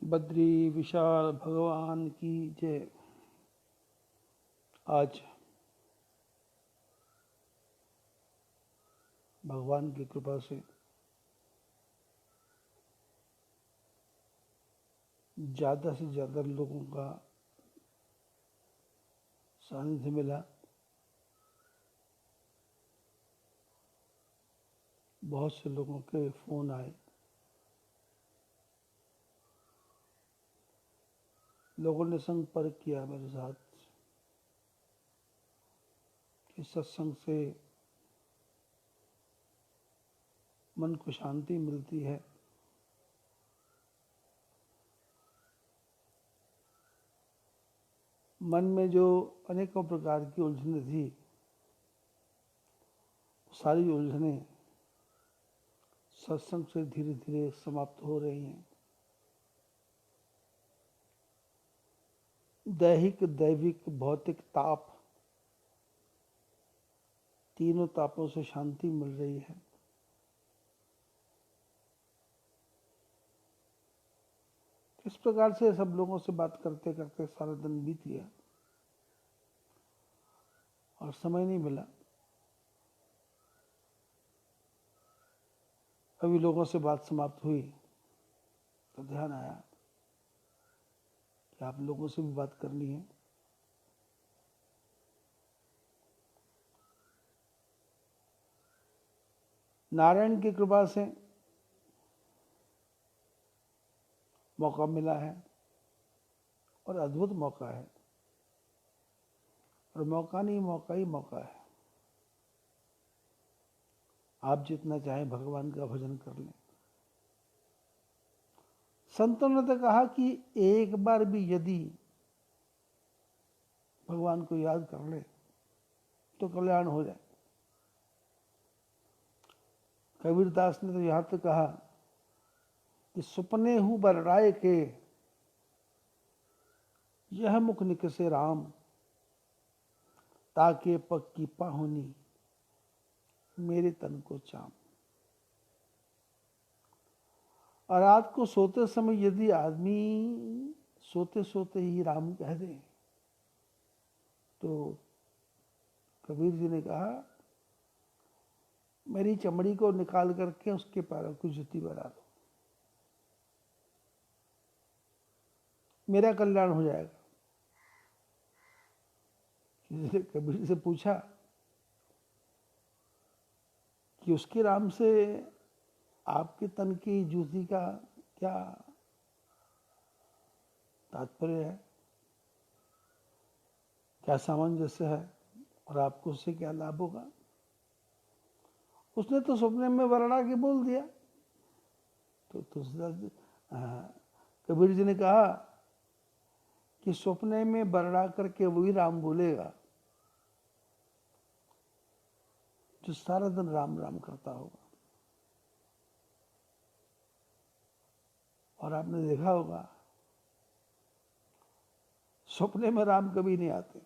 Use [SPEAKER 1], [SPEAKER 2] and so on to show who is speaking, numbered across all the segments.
[SPEAKER 1] बद्री विशाल भगवान की जय। आज भगवान की कृपा से ज़्यादा से ज़्यादा लोगों का सानिध्य मिला। बहुत से लोगों के फ़ोन आए, लोगों ने संपर्क किया मेरे साथ कि सत्संग से मन को शांति मिलती है। मन में जो अनेकों प्रकार की उलझनें थी, सारी उलझनें सत्संग से धीरे धीरे समाप्त हो रही हैं। दैहिक, दैविक, भौतिक ताप, तीनों तापों से शांति मिल रही है। इस प्रकार से सब लोगों से बात करते करते सारा दिन बीत गया और समय नहीं मिला। अभी लोगों से बात समाप्त हुई तो ध्यान आया कि आप लोगों से भी बात करनी है। नारायण की कृपा से मौका मिला है और अद्भुत मौका है, और मौका नहीं, मौका ही मौका है। आप जितना चाहें भगवान का भजन कर लें। संतों ने तो कहा कि एक बार भी यदि भगवान को याद कर ले तो कल्याण हो जाए। कबीरदास ने तो यहां तक कहा कि सुपने हूं बरराए के, यह मुख निकसे राम, ताके पक्की पाहुनी मेरे तन को चाम। और रात को सोते समय यदि आदमी सोते सोते ही राम कह दे तो कबीर जी ने कहा, मेरी चमड़ी को निकाल करके उसके पैरों की जुती बना दो, मेरा कल्याण हो जाएगा। किसी ने कबीर से पूछा कि उसके राम से आपके तन की जूती का क्या तात्पर्य है, क्या सामंजस्य है, और आपको उससे क्या लाभ होगा? उसने तो सपने में वर्णा के बोल दिया। तो कबीर जी ने कहा कि सपने में वर्णा करके वही राम बोलेगा जो सारा दिन राम राम करता होगा। और आपने देखा होगा सपने में राम कभी नहीं आते।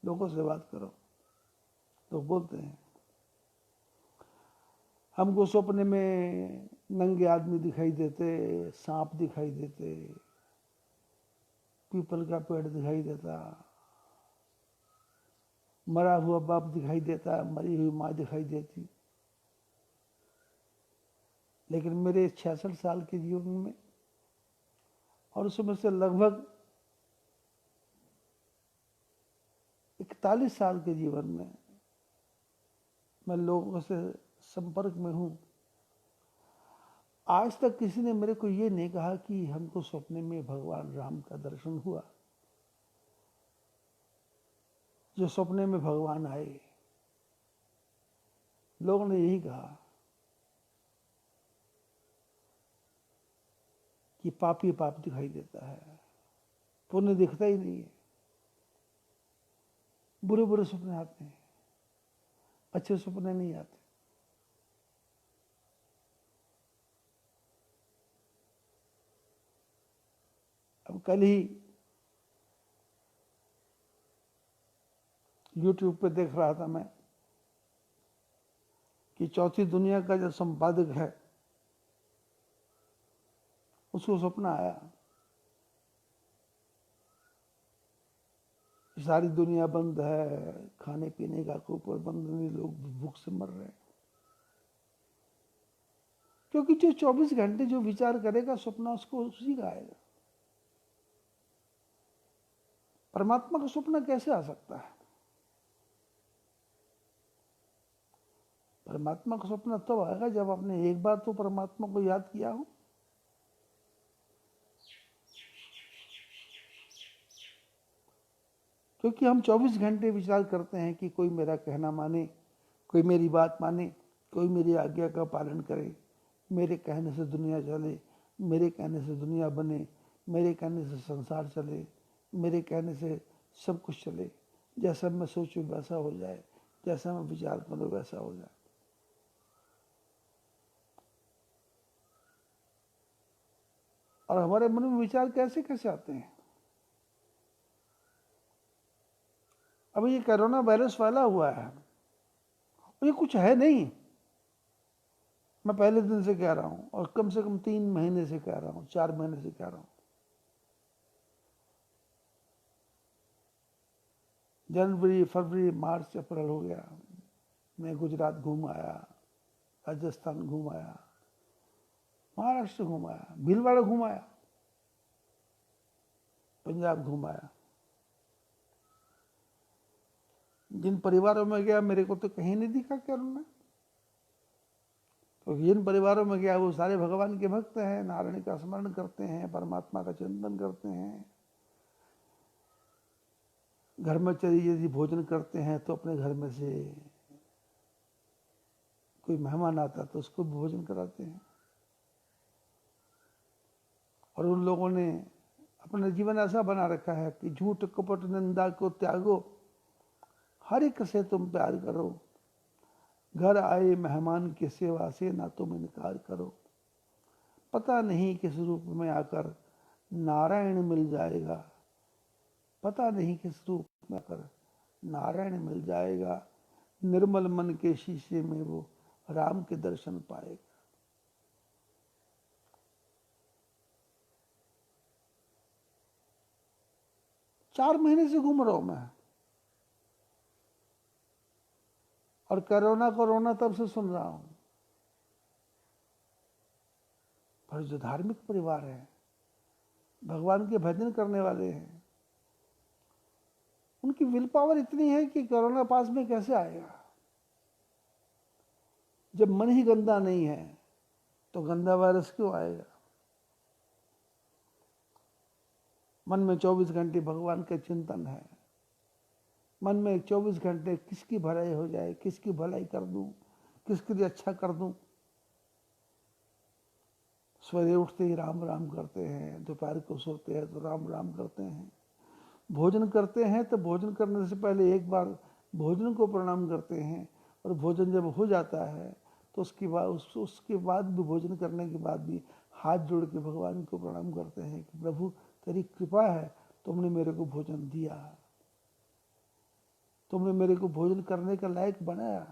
[SPEAKER 1] लोगों से बात करो तो बोलते हैं हमको सपने में नंगे आदमी दिखाई देते, सांप दिखाई देते, पीपल का पेड़ दिखाई देता, मरा हुआ बाप दिखाई देता, मरी हुई माँ दिखाई देती। लेकिन मेरे 66 साल के जीवन में और उसमें से लगभग 41 साल के जीवन में मैं लोगों से संपर्क में हूं, आज तक किसी ने मेरे को ये नहीं कहा कि हमको सपने में भगवान राम का दर्शन हुआ। जो सपने में भगवान आए, लोगों ने यही कहा कि पापी पाप दिखाई देता है, पुण्य दिखता ही नहीं है। बुरे बुरे सपने आते हैं, अच्छे सपने नहीं आते। अब कल ही YouTube पे देख रहा था मैं कि चौथी दुनिया का जो संपादक है उसको सपना आया, सारी दुनिया बंद है, खाने पीने का कोई प्रबंध नहीं, लोग भूख से मर रहे हैं। क्योंकि जो 24 घंटे जो विचार करेगा सपना उसको उसी का आएगा। परमात्मा का सपना कैसे आ सकता है? परमात्मा का सपना तब तो आएगा जब आपने एक बार तो परमात्मा को याद किया हो। क्योंकि हम 24 घंटे विचार करते हैं कि कोई मेरा कहना माने, कोई मेरी बात माने, कोई मेरी आज्ञा का पालन करे, मेरे कहने से दुनिया चले, मेरे कहने से दुनिया बने, मेरे कहने से संसार चले, मेरे कहने से सब कुछ चले, जैसा मैं सोचूं वैसा हो जाए, जैसा मैं विचार करूं वैसा हो जाए। और हमारे मन में विचार कैसे कैसे आते हैं? अब ये कोरोना वायरस फैला हुआ है, ये कुछ है नहीं। मैं पहले दिन से कह रहा हूं और कम से कम 3 महीने से कह रहा हूं, 4 महीने से कह रहा हूं। जनवरी, फरवरी, मार्च, अप्रैल हो गया, मैं गुजरात घूम आया, राजस्थान घूम आया, महाराष्ट्र घूम आया, भीलवाड़ा घूम आया, पंजाब घूम आया। जिन परिवारों में गया मेरे को तो कहीं नहीं दिखा कोरोना। तो जिन परिवारों में गया वो सारे भगवान के भक्त हैं, नारायण का स्मरण करते हैं, परमात्मा का चिंतन करते हैं। घर में चलिए यदि भोजन करते हैं तो अपने घर में से कोई मेहमान आता तो उसको भोजन कराते हैं। और उन लोगों ने अपना जीवन ऐसा बना रखा है कि झूठ कपट निंदा को त्यागो, हर एक से तुम प्यार करो, घर आए मेहमान की सेवा से ना तुम इनकार करो। पता नहीं किस रूप में आकर नारायण मिल जाएगा, पता नहीं किस रूप में आकर नारायण मिल जाएगा। निर्मल मन के शीशे में वो राम के दर्शन पाएगा। चार महीने से घूम रहा हूं मैं, और कोरोना तब से सुन रहा हूं। पर जो धार्मिक परिवार है, भगवान के भजन करने वाले हैं, उनकी विल पावर इतनी है कि कोरोना पास में कैसे आएगा? जब मन ही गंदा नहीं है तो गंदा वायरस क्यों आएगा? मन में 24 घंटे भगवान का चिंतन है, मन में 24 घंटे किसकी भलाई हो जाए, किसकी भलाई कर दूं, किसके लिए अच्छा कर दूं। सवेरे उठते ही राम राम करते हैं, दोपहर को सोते हैं तो राम राम करते हैं, भोजन करते हैं तो भोजन करने से पहले एक बार भोजन को प्रणाम करते हैं, और भोजन जब हो जाता है तो उसके बाद भी भोजन करने के बाद भी हाथ जोड़ के भगवान को प्रणाम करते हैं कि प्रभु तेरी कृपा है, तुमने मेरे को भोजन दिया, तुमने मेरे को भोजन करने का लायक बनाया।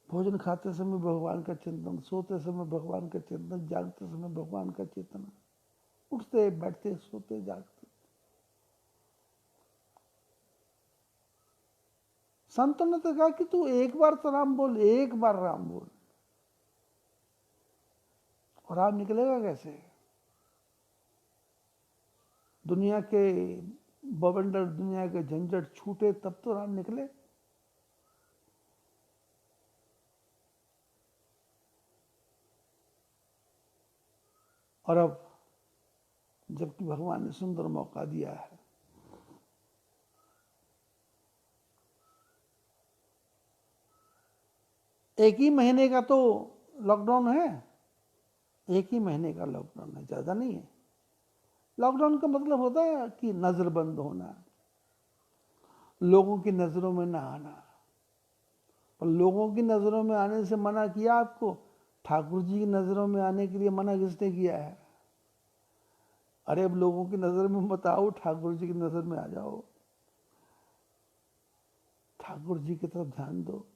[SPEAKER 1] भोजन खाते समय भगवान का चिंतन, सोते समय भगवान का चिंतन, जागते समय भगवान का चिंतन, उठते बैठते सोते जागते। संतों ने तो कहा कि तू एक बार तो राम बोल, एक बार राम बोल। और राम निकलेगा कैसे? दुनिया के बवंडर, दुनिया के झंझट छूटे तब तो राम निकले। और अब जबकि भगवान ने सुंदर मौका दिया है, एक ही महीने का तो लॉकडाउन है, एक ही महीने का लॉकडाउन है, ज्यादा नहीं है। लॉकडाउन का मतलब होता है कि नजर बंद होना, लोगों की नजरों में ना आना। पर लोगों की नजरों में आने से मना किया आपको, ठाकुर जी की नजरों में आने के लिए मना किसने किया है? अरे अब लोगों की नजर में मत आओ, ठाकुर जी की नजर में आ जाओ, ठाकुर जी की तरफ ध्यान दो।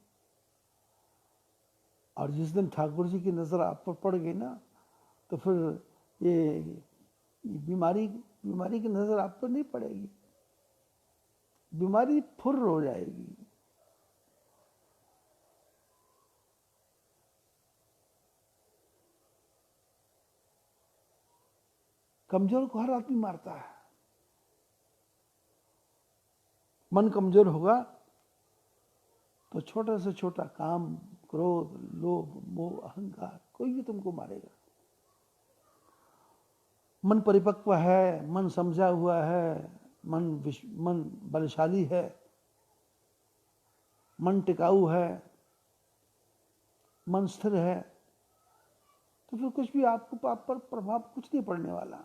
[SPEAKER 1] और जिस दिन ठाकुर जी की नज़र आप पर पड़ गई ना, तो फिर ये बीमारी की नज़र आप पर नहीं पड़ेगी, बीमारी फुर्र हो जाएगी। कमजोर को हर आदमी मारता है। मन कमजोर होगा तो छोटा से छोटा काम, क्रोध, लोभ, मोह, अहंकार, कोई भी तुमको मारेगा। मन परिपक्व है, मन समझा हुआ है, मन बलशाली है, मन टिकाऊ है, मन स्थिर है, तो फिर कुछ भी आपको आप पर प्रभाव कुछ नहीं पड़ने वाला।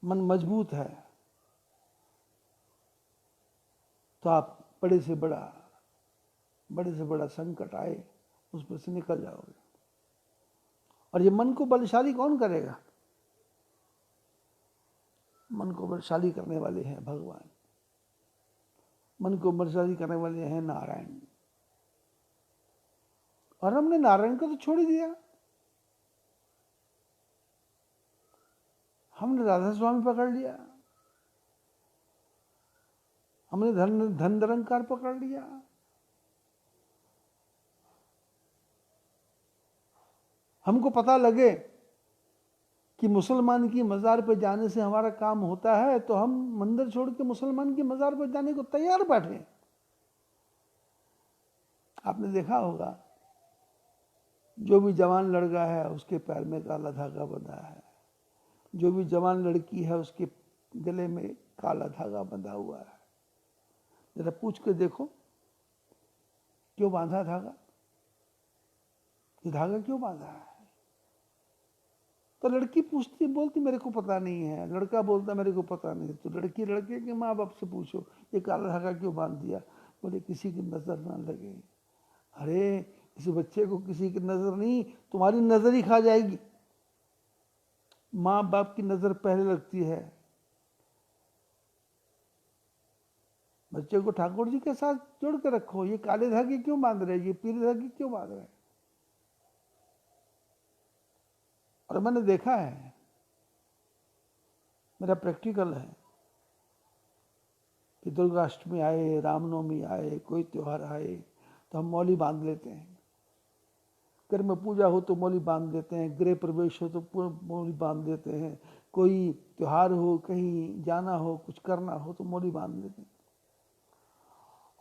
[SPEAKER 1] मन मजबूत है तो आप बड़े से बड़ा संकट आए उस पर से निकल जाओगे। और ये मन को बलशाली कौन करेगा? मन को बलशाली करने वाले हैं भगवान, मन को बलशाली करने वाले हैं नारायण। और हमने नारायण को तो छोड़ ही दिया, हमने राधा स्वामी पकड़ लिया, हमने धन निरंकार पकड़ लिया। हमको पता लगे कि मुसलमान की मज़ार पर जाने से हमारा काम होता है तो हम मंदिर छोड़ के मुसलमान की मज़ार पर जाने को तैयार बैठे। आपने देखा होगा जो भी जवान लड़का है उसके पैर में काला धागा बंधा है, जो भी जवान लड़की है उसके गले में काला धागा बंधा हुआ है। जरा पूछ के देखो क्यों बांधा धागा, ये धागा क्यों बांधा है? तो लड़की पूछती बोलती मेरे को पता नहीं है, लड़का बोलता मेरे को पता नहीं। तो लड़की लड़के के माँ बाप से पूछो ये काला धागा क्यों बांध दिया? बोले किसी की नजर ना लगे। अरे इस बच्चे को किसी की नजर नहीं, तुम्हारी नजर ही खा जाएगी। माँ बाप की नजर पहले लगती है। बच्चे को ठाकुर जी के साथ जोड़ के रखो। ये काले धागे क्यों बांध रहे, ये पीले धागे क्यों बांध रहे? और मैंने देखा है, मेरा प्रैक्टिकल है कि दुर्गाष्टमी आए, रामनवमी आए, कोई त्योहार आए तो हम मौली बांध लेते हैं। घर में पूजा हो तो मौली बांध देते हैं, गृह प्रवेश हो तो मौली बांध देते हैं, कोई त्योहार हो, कहीं जाना हो, कुछ करना हो तो मौली बांध देते हैं।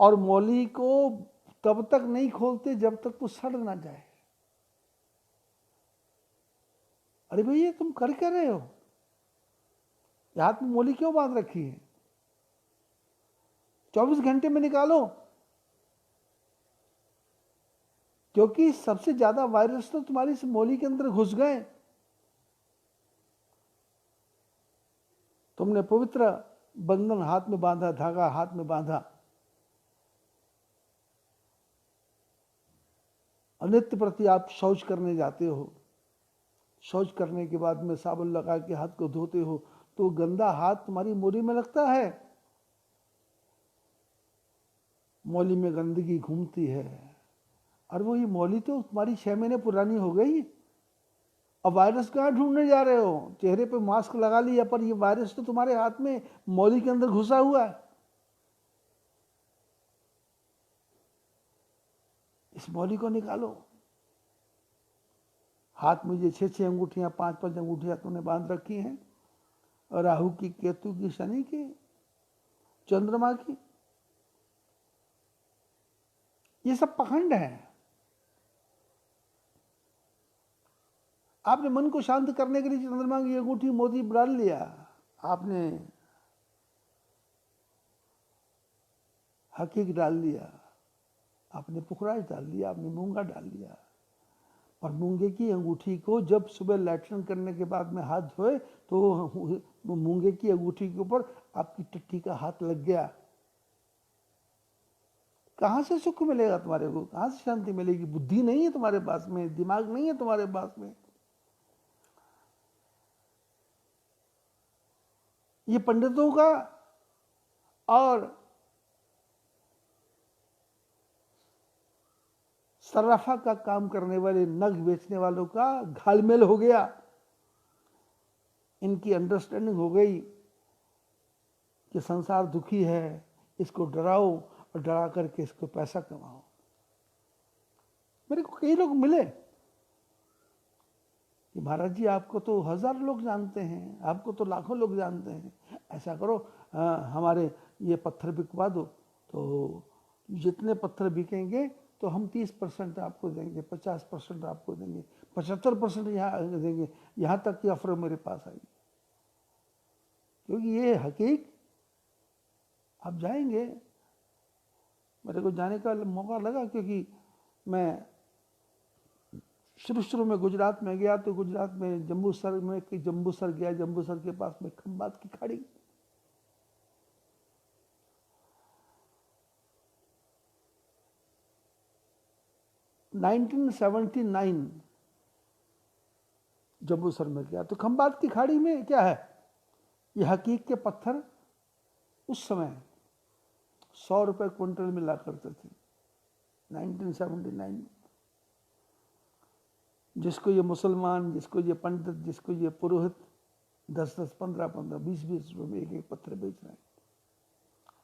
[SPEAKER 1] और मौली को तब तक नहीं खोलते जब तक वो सड़ ना जाए। अरे भैया तुम कर क्या रहे हो? हाथ में मौली क्यों बांध रखी है? 24 घंटे में निकालो, क्योंकि सबसे ज्यादा वायरस तो तुम्हारी इस मौली के अंदर घुस गए। तुमने पवित्र बंधन हाथ में बांधा, धागा हाथ में बांधा, नित्य प्रति आप शौच करने जाते हो, शौच करने के बाद में साबुन लगा के हाथ को धोते हो तो गंदा हाथ तुम्हारी मौली में लगता है, मौली में गंदगी घूमती है। और वो ये मौली तो तुम्हारी 6 महीने पुरानी हो गई। अब वायरस कहाँ ढूंढने जा रहे हो? चेहरे पे मास्क लगा लिया पर ये वायरस तो तुम्हारे हाथ में मौली के अंदर घुसा हुआ है। इस मौली को निकालो। हाथ में ये 6-6 अंगूठियां, 5-5 अंगूठियां तुमने बांध रखी हैं, और राहु की, केतु की, शनि की, चंद्रमा की, ये सब पखंड है। आपने मन को शांत करने के लिए चंद्रमा की अंगूठी मोती डाल लिया, आपने हकीक डाल लिया, आपने पुखराज डाल लिया, आपने मूंगा डाल लिया। और मूंगे की अंगूठी को जब सुबह लैट्रिन करने के बाद में हाथ धोए तो मूंगे की अंगूठी के ऊपर आपकी टट्टी का हाथ लग गया। कहां से सुख मिलेगा तुम्हारे को? कहां से शांति मिलेगी? बुद्धि नहीं है तुम्हारे पास में, दिमाग नहीं है तुम्हारे पास में। ये पंडितों का और सर्राफा का काम करने वाले नग बेचने वालों का घालमेल हो गया। इनकी अंडरस्टैंडिंग हो गई कि संसार दुखी है, इसको डराओ और डरा करके इसको पैसा कमाओ। मेरे को कई लोग मिले कि महाराज जी आपको तो 1000 लोग जानते हैं, आपको तो लाखों लोग जानते हैं, ऐसा करो हमारे ये पत्थर बिकवा दो, तो जितने पत्थर बिकेंगे तो हम 30% आपको देंगे, 50% आपको देंगे, 75% यहाँ देंगे। यहाँ तक की ऑफर मेरे पास आई, क्योंकि ये हकीक आप जाएंगे। मेरे को जाने का मौका लगा, क्योंकि मैं शुरू में गुजरात में गया तो गुजरात में जंबूसर गया। जंबूसर के पास में खंबात की खाड़ी, (1979) जंबूसर में गया तो खंबात की खाड़ी में क्या है, ये हकीक के पत्थर उस समय 100 रुपए क्विंटल मिला करते थे 1979 में। जिसको ये मुसलमान, जिसको ये पंडित, जिसको ये पुरोहित 10-10, 15-15, 20-20 रुपए में एक पत्थर बेच रहे हैं।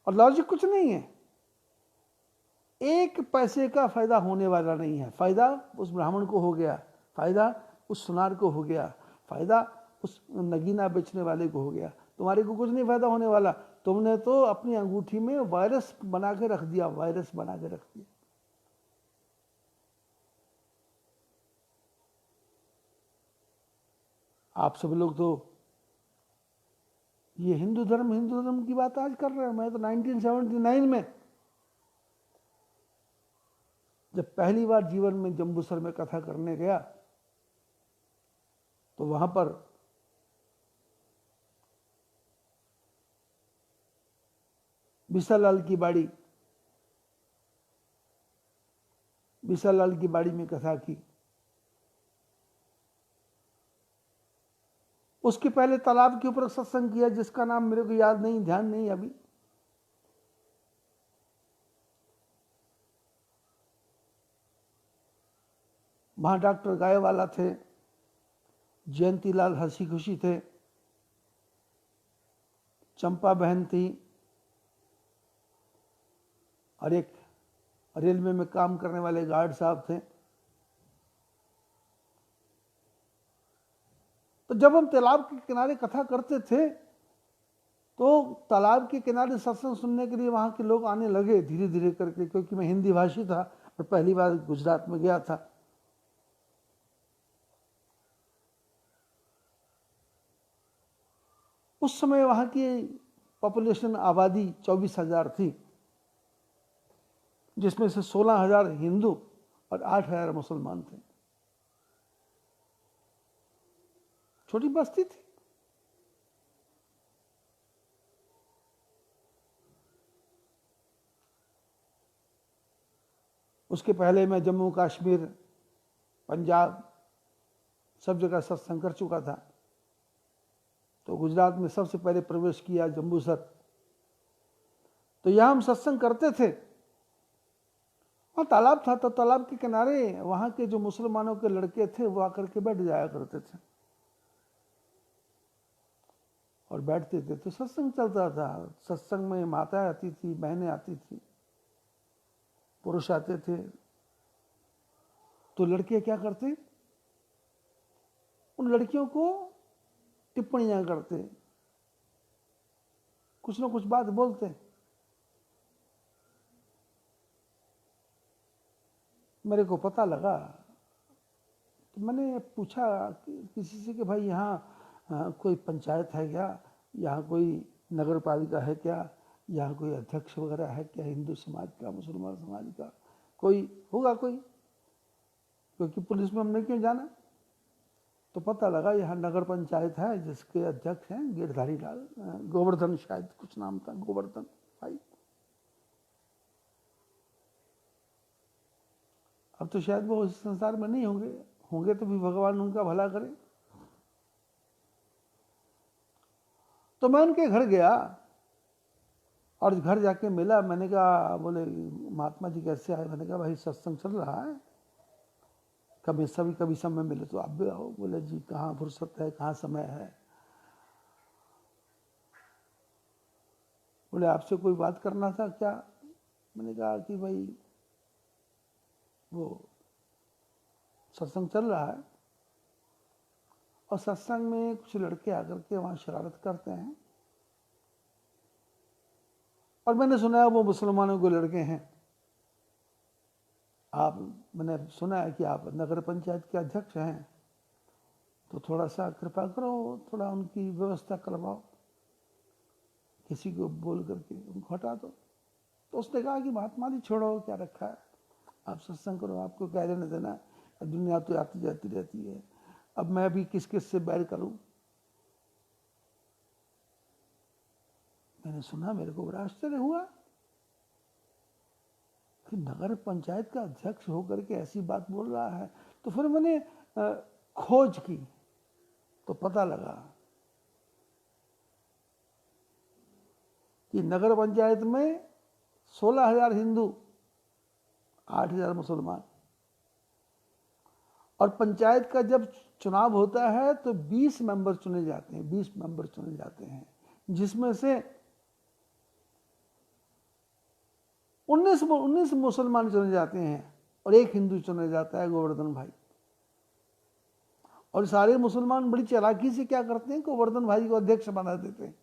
[SPEAKER 1] और लॉजिक कुछ नहीं है, 1 पैसे का फायदा होने वाला नहीं है। फायदा उस ब्राह्मण को हो गया, फायदा उस सुनार को हो गया, फायदा उस नगीना बेचने वाले को हो गया। तुम्हारे को कुछ नहीं फायदा होने वाला। तुमने तो अपनी अंगूठी में वायरस बना के रख दिया, वायरस बना के रख दिया। आप सब लोग तो ये हिंदू धर्म की बात आज कर रहे हैं। मैं तो 1979 में जब पहली बार जीवन में जंबूसर में कथा करने गया तो वहां पर बिसालाल की बाड़ी में कथा की। उसके पहले तालाब के ऊपर सत्संग किया, जिसका नाम मेरे को याद नहीं, ध्यान नहीं अभी। वहां डॉक्टर गायवाला थे, जयंतीलाल हंसी खुशी थे, चंपा बहन थी, और एक रेलवे में काम करने वाले गार्ड साहब थे। तो जब हम तालाब के किनारे कथा करते थे तो तालाब के किनारे सत्संग सुनने के लिए वहां के लोग आने लगे धीरे धीरे करके, क्योंकि मैं हिंदी भाषी था और पहली बार गुजरात में गया था। उस समय वहां की पॉपुलेशन, आबादी 24,000 थी, जिसमें से 16,000 हिंदू और 8,000 मुसलमान थे। छोटी बस्ती थी। उसके पहले मैं जम्मू कश्मीर, पंजाब सब जगह सत्संग कर चुका था। तो गुजरात में सबसे पहले प्रवेश किया जंबूसर। तो यहां हम सत्संग करते थे, वहां तालाब था, तो तालाब के किनारे वहां के जो मुसलमानों के लड़के थे वो आकर के बैठ जाया करते थे और बैठते थे। तो सत्संग चलता था। सत्संग में माताएं आती थी, बहनें आती थी, पुरुष आते थे। तो लड़के क्या करते, उन लड़कियों को टिप्पणियां करते, कुछ ना कुछ बात बोलते। मेरे को पता लगा तो मैंने पूछा किसी से कि भाई यहाँ कोई पंचायत है क्या, यहाँ कोई नगर पालिका है क्या, यहाँ कोई अध्यक्ष वगैरह है क्या, हिंदू समाज का, मुसलमान समाज का कोई होगा कोई, क्योंकि पुलिस में हमने क्यों जाना। तो पता लगा यहाँ नगर पंचायत है जिसके अध्यक्ष हैं गिरधारी लाल, गोवर्धन शायद कुछ नाम था, गोवर्धन भाई। अब तो शायद वो इस संसार में नहीं होंगे तो भी भगवान उनका भला करे। तो मैं उनके घर गया और घर जाके मिला। मैंने कहा, बोले महात्मा जी कैसे आए? मैंने कहा भाई सत्संग चल रहा है। कभी सभी कभी समय मिले तो आप भी आओ। बोले जी कहाँ फुर्सत है, कहाँ समय है। बोले आपसे कोई बात करना था क्या। मैंने कहा कि भाई वो सत्संग चल रहा है और सत्संग में कुछ लड़के आकर के वहाँ शरारत करते हैं और मैंने सुना है वो मुसलमानों के लड़के हैं। मैंने सुना है कि आप नगर पंचायत के अध्यक्ष हैं, तो थोड़ा सा कृपा करो, थोड़ा उनकी व्यवस्था करवाओ, किसी को बोल करके उनको हटा दो। तो उसने कहा कि महात्मा जी छोड़ो, क्या रखा है, आप सत्संग करो, आपको क्या लेना देना है, दुनिया तो आती जाती रहती है, अब मैं भी किस किस से बैर करूं। मैंने सुना, मेरे को बड़ा आश्चर्य हुआ कि नगर पंचायत का अध्यक्ष होकर के ऐसी बात बोल रहा है। तो फिर मैंने खोज की तो पता लगा कि नगर पंचायत में 16,000 हिंदू, 8,000 मुसलमान, और पंचायत का जब चुनाव होता है तो 20 मेंबर चुने जाते हैं, 20 मेंबर चुने जाते हैं, जिसमें से 19 मुसलमान चुने जाते हैं और एक हिंदू चुना जाता है, गोवर्धन भाई। और सारे मुसलमान बड़ी चालाकी से क्या करते हैं, गोवर्धन भाई को अध्यक्ष बना देते हैं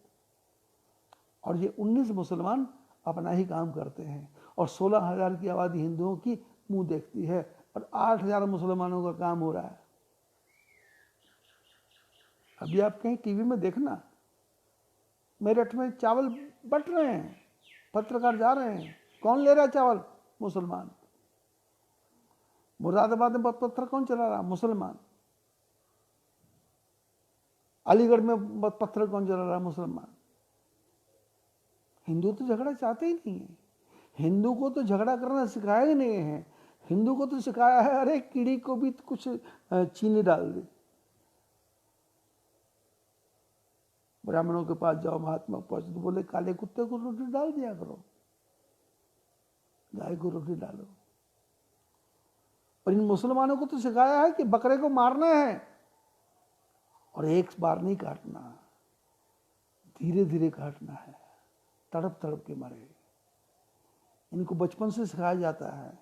[SPEAKER 1] और ये 19 मुसलमान अपना ही काम करते हैं और 16,000 की आबादी हिंदुओं की मुंह देखती है और 8,000 मुसलमानों का काम हो रहा है। अभी आप कहीं टीवी में देखना, मेरठ में चावल बंट रहे हैं, पत्रकार जा रहे हैं, कौन ले रहा है चावल, मुसलमान। मुरादाबाद में पत्थर कौन चला रहा, मुसलमान। अलीगढ़ में पत्थर कौन चला रहा, मुसलमान। हिंदू तो झगड़ा चाहते ही नहीं है, हिंदू को तो झगड़ा करना सिखाया ही नहीं है। हिंदू को तो सिखाया है अरे कीड़ी को भी कुछ चीनी डाल दे। ब्राह्मणों के पास जाओ, महात्मा पहुंचे तो बोले काले कुत्ते को रोटी डाल दिया करो, गाय को रोटी डालो। और इन मुसलमानों को तो सिखाया है कि बकरे को मारना है और एक बार नहीं काटना, धीरे धीरे काटना है, तड़प तड़प के मरे। इनको बचपन से सिखाया जाता है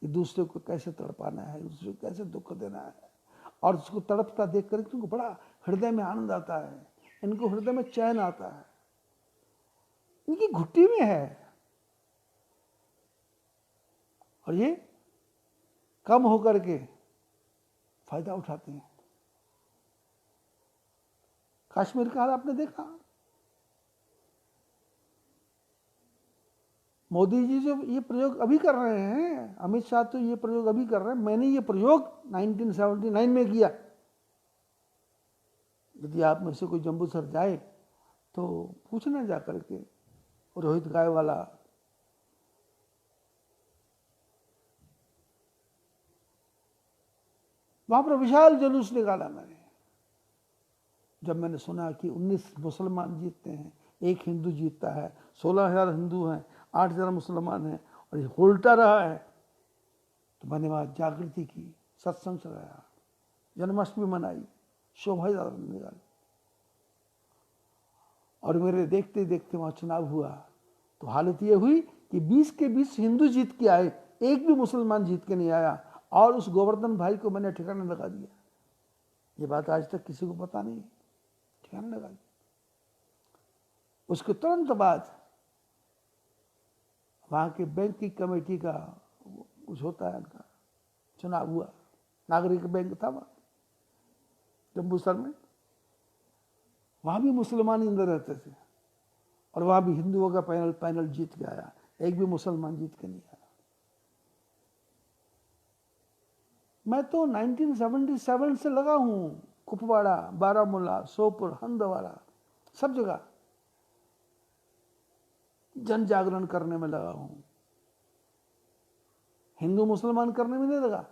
[SPEAKER 1] कि दूसरे को कैसे तड़पाना है, दूसरे को कैसे दुख देना है, और उसको तड़पता देख कर इनको बड़ा हृदय में आनंद आता है, इनको हृदय में चैन आता है, इनकी घुट्टी में है। और ये कम होकर के फायदा उठाते हैं। कश्मीर का हाल आपने देखा, मोदी जी जो ये प्रयोग अभी कर रहे हैं, अमित शाह तो ये प्रयोग अभी कर रहे हैं, मैंने ये प्रयोग 1979 में किया। यदि आप में से कोई जम्बूसर जाए तो पूछना जा करके, रोहित गाय वाला, वहां पर विशाल जुलूस निकाला मैंने। जब मैंने सुना कि 19 मुसलमान जीतते हैं, एक हिंदू जीतता है, 16,000 हिंदू हैं, 8,000 मुसलमान हैं और ये उल्टा रहा है, तो मैंने वहां जागृति की, सत्संग चलाया, जन्माष्टमी मनाई, शोभा यात्रा निकाली। और मेरे देखते देखते वहां चुनाव हुआ तो हालत ये हुई कि 20 के 20 हिंदू जीत के आए, एक भी मुसलमान जीत के नहीं आया, और उस गोवर्धन भाई को मैंने ठिकाना लगा दिया। ये बात आज तक किसी को पता नहीं, ठिकाना लगा दिया। उसके तुरंत बाद वहां के बैंक की कमेटी का कुछ होता है, उनका चुनाव हुआ, नागरिक बैंक था वहां जम्बूसर में, वहां भी मुसलमान अंदर रहते थे और वहां भी हिंदुओं का पैनल जीत के आया, एक भी मुसलमान जीत के नहीं आया। मैं तो 1977 से लगा हूं, कुपवाड़ा, बारामूला, सोपुर, हंदवाड़ा, सब जगह जन जागरण करने में लगा हूं। हिंदू मुसलमान करने में नहीं लगा,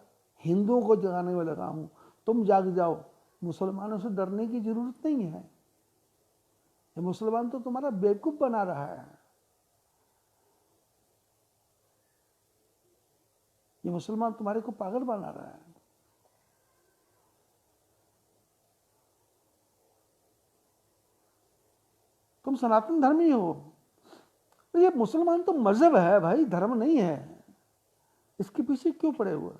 [SPEAKER 1] हिंदुओं को जगाने में लगा हूं। तुम जाग जाओ, मुसलमानों से डरने की जरूरत नहीं है, ये मुसलमान तो तुम्हारा बेवकूफ बना रहा है, ये मुसलमान तुम्हारे को पागल बना रहा है। तुम सनातन धर्मी हो। तो ये मुसलमान तो मजहब है भाई, धर्म नहीं है, इसके पीछे क्यों पड़े हुए?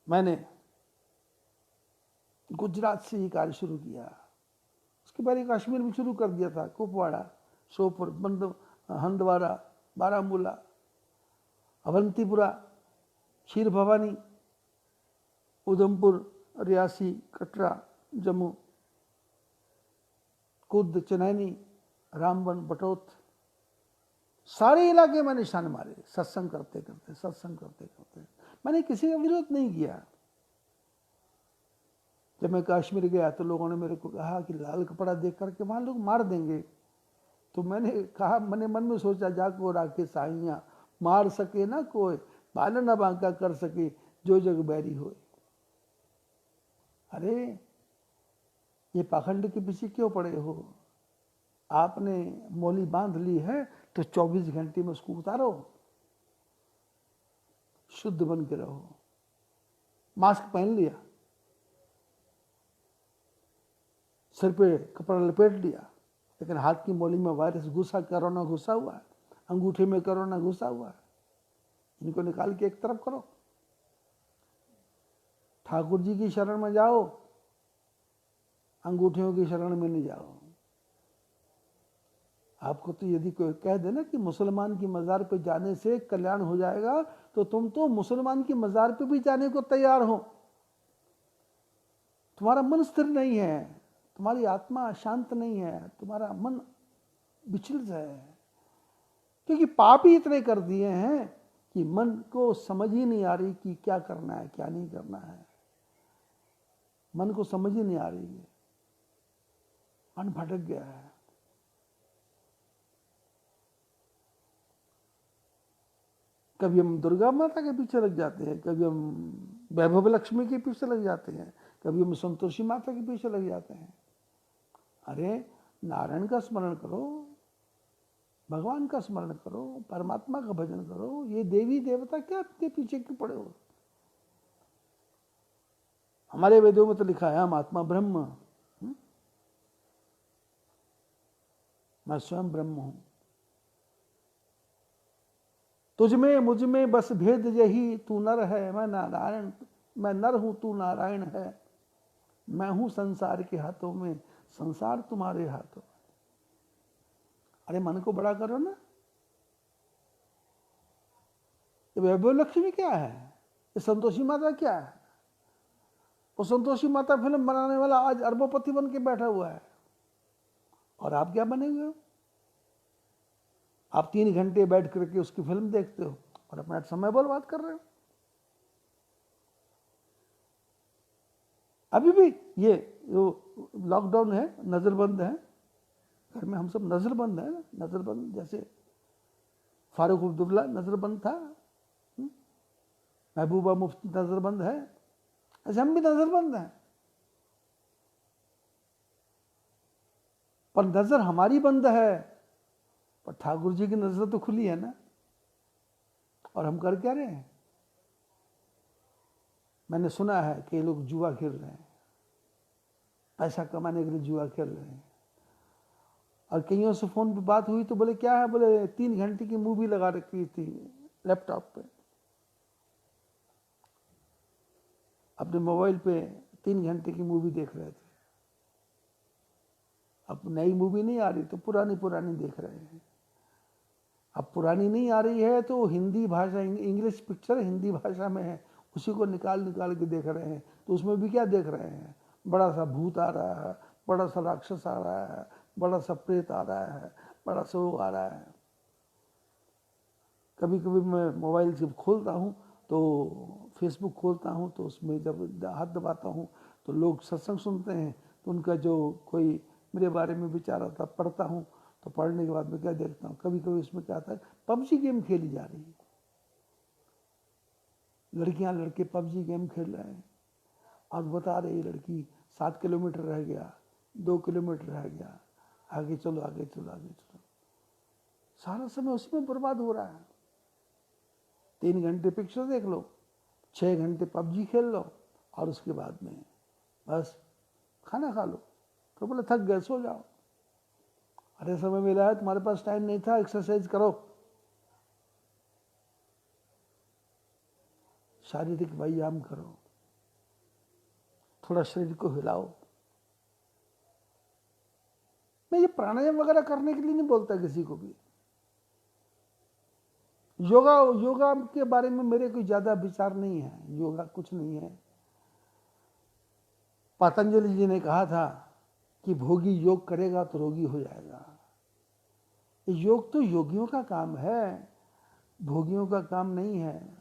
[SPEAKER 1] मैंने गुजरात से ही कार्य शुरू किया, उसके पहले कश्मीर में शुरू कर दिया था, कुपवाड़ा, शोपुर, हंदवाड़ा, बारामूला, अवंतीपुरा, खीर भवानी, उधमपुर, रियासी, कटरा, जम्मू, कुद, चनैनी, रामबन, बटोत, सारे इलाके मैंने निशान मारे, सत्संग करते करते। मैंने किसी का विरोध नहीं किया। जब मैं कश्मीर गया तो लोगों ने मेरे को कहा कि लाल कपड़ा देख करके वहां लोग मार देंगे। तो मैंने कहा, मैंने मन में सोचा, जाको राखे साइया, मार सके ना कोई, बाल न बांका कर सके, जो जग बैरी होए। अरे ये पाखंड के पीछे क्यों पड़े हो? आपने मौली बांध ली है तो 24 घंटे में उसको उतारो, शुद्ध बन के रहो। मास्क पहन लिया, सिर पे कपड़ा लपेट लिया, लेकिन हाथ की मौली में वायरस घुसा, कोरोना घुसा हुआ है, अंगूठे में कोरोना घुसा हुआ है, इनको निकाल के एक तरफ करो। ठाकुर जी की शरण में जाओ, अंगूठियों की शरण में नहीं जाओ। आपको तो यदि कोई कह दे ना कि मुसलमान की मज़ार पे जाने से कल्याण हो जाएगा, तो तुम तो मुसलमान की मज़ार पे भी जाने को तैयार हो। तुम्हारा मन स्थिर नहीं है, तुम्हारी आत्मा शांत नहीं है, तुम्हारा मन विचलित है, क्योंकि पाप ही इतने कर दिए हैं कि मन को समझ ही नहीं आ रही कि क्या करना है क्या नहीं करना है। मन को समझ ही नहीं आ रही है, मन भटक गया है। कभी हम दुर्गा माता के पीछे लग जाते हैं, कभी हम वैभव लक्ष्मी के पीछे लग जाते हैं, कभी हम संतोषी माता के पीछे लग जाते हैं। अरे नारायण का स्मरण करो, भगवान का स्मरण करो, परमात्मा का भजन करो। ये देवी देवता क्या आपके पीछे क्यों पड़े हो? हमारे वेदों में तो लिखा है, हम आत्मा ब्रह्म, मैं स्वयं ब्रह्म हूं। तुझ में मुझ में बस भेद यही, तू नर है मैं नारायण, मैं नर हूं तू नारायण है, मैं हूं संसार के हाथों में, संसार तुम्हारे हाथों। अरे मन को बड़ा करो ना। ये वैभव लक्ष्मी क्या है? ये संतोषी माता क्या है? वो संतोषी माता फिल्म बनाने वाला आज अरबोपति बन के बैठा हुआ है, और आप क्या बने हुए हो? आप 3 घंटे बैठ करके उसकी फिल्म देखते हो और अपना समय बर्बाद कर रहे हो। अभी भी ये लॉकडाउन है, नजरबंद है, घर में हम सब नजरबंद है, नजरबंद। जैसे फारूक अब्दुल्ला नजरबंद था, महबूबा मुफ्ती नजरबंद है, ऐसे हम भी नजरबंद हैं। पर नजर हमारी बंद है, पर ठाकुर जी की नजर तो खुली है ना। और हम कर क्या रहे हैं? मैंने सुना है कि ये लोग जुआ खेल रहे हैं, पैसा कमाने के लिए जुआ खेल रहे हैं। और कईयों से फोन पे बात हुई तो बोले क्या है, बोले 3 घंटे की मूवी लगा रखी थी लैपटॉप पे, अपने मोबाइल पे 3 घंटे की मूवी देख रहे थे। अब नई मूवी नहीं आ रही तो पुरानी पुरानी देख रहे हैं। अब पुरानी नहीं आ रही है तो हिंदी भाषा, इंग्लिश पिक्चर हिंदी भाषा में है, उसी को निकाल निकाल के देख रहे हैं। तो उसमें भी क्या देख रहे हैं? बड़ा सा भूत आ रहा है, बड़ा सा राक्षस आ रहा है, बड़ा सा प्रेत आ रहा है, बड़ा सा वो आ रहा है। कभी कभी मैं मोबाइल जब खोलता हूँ तो फेसबुक खोलता हूँ तो उसमें जब हाथ दबाता हूँ तो लोग सत्संग सुनते हैं, तो उनका जो कोई मेरे बारे में विचार आता पढ़ता हूँ, तो पढ़ने के बाद में क्या देखता हूँ, कभी कभी उसमें क्या आता है, पबजी गेम खेली जा रही है, लड़कियां लड़के पबजी गेम खेल रहे हैं। और बता रही लड़की 7 किलोमीटर रह गया, 2 किलोमीटर रह गया, आगे चलो आगे चलो आगे चलो। सारा समय उसी में बर्बाद हो रहा है। 3 घंटे पिक्चर देख लो, 6 घंटे पबजी खेल लो, और उसके बाद में बस खाना खा लो। तो बोले थक गए, सो जाओ। अरे समय मिला है, तुम्हारे पास टाइम नहीं था, एक्सरसाइज करो, शारीरिक व्यायाम करो, थोड़ा शरीर को हिलाओ। मैं ये प्राणायाम वगैरह करने के लिए नहीं बोलता किसी को भी। योगा के बारे में मेरे कोई ज्यादा विचार नहीं है, योगा कुछ नहीं है। पतंजलि जी ने कहा था कि भोगी योग करेगा तो रोगी हो जाएगा। योग तो योगियों का काम है, भोगियों का काम नहीं है।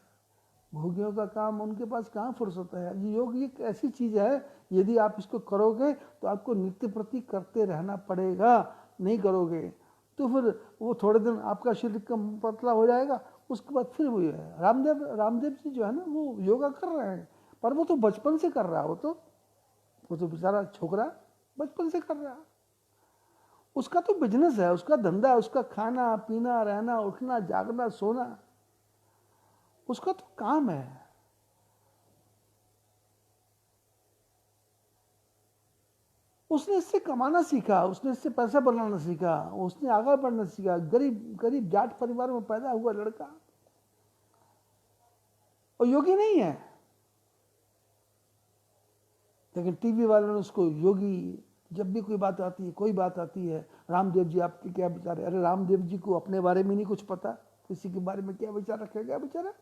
[SPEAKER 1] भोगियों का काम, उनके पास कहाँ फुर्सत है। योग एक ऐसी चीज है, यदि आप इसको करोगे तो आपको नित्य प्रति करते रहना पड़ेगा। नहीं करोगे तो फिर वो थोड़े दिन आपका शरीर कम पतला हो जाएगा, उसके बाद फिर वो है। रामदेव जी जो है ना, वो योगा कर रहे हैं, पर वो तो बचपन से कर रहा है। वो तो बेचारा छोकरा बचपन से कर रहा है। उसका तो बिजनेस है, उसका धंधा है, उसका खाना पीना रहना उठना जागना सोना, उसका तो काम है। उसने इससे कमाना सीखा, उसने इससे पैसा बनाना सीखा, उसने आगे बढ़ना सीखा। गरीब जाट परिवार में पैदा हुआ लड़का, और योगी नहीं है, लेकिन टीवी वालों ने उसको योगी। जब भी कोई बात आती है, रामदेव जी आपके क्या विचार है? अरे रामदेव जी को अपने बारे में नहीं कुछ पता, किसी के बारे में क्या विचार रखेगा बेचारा।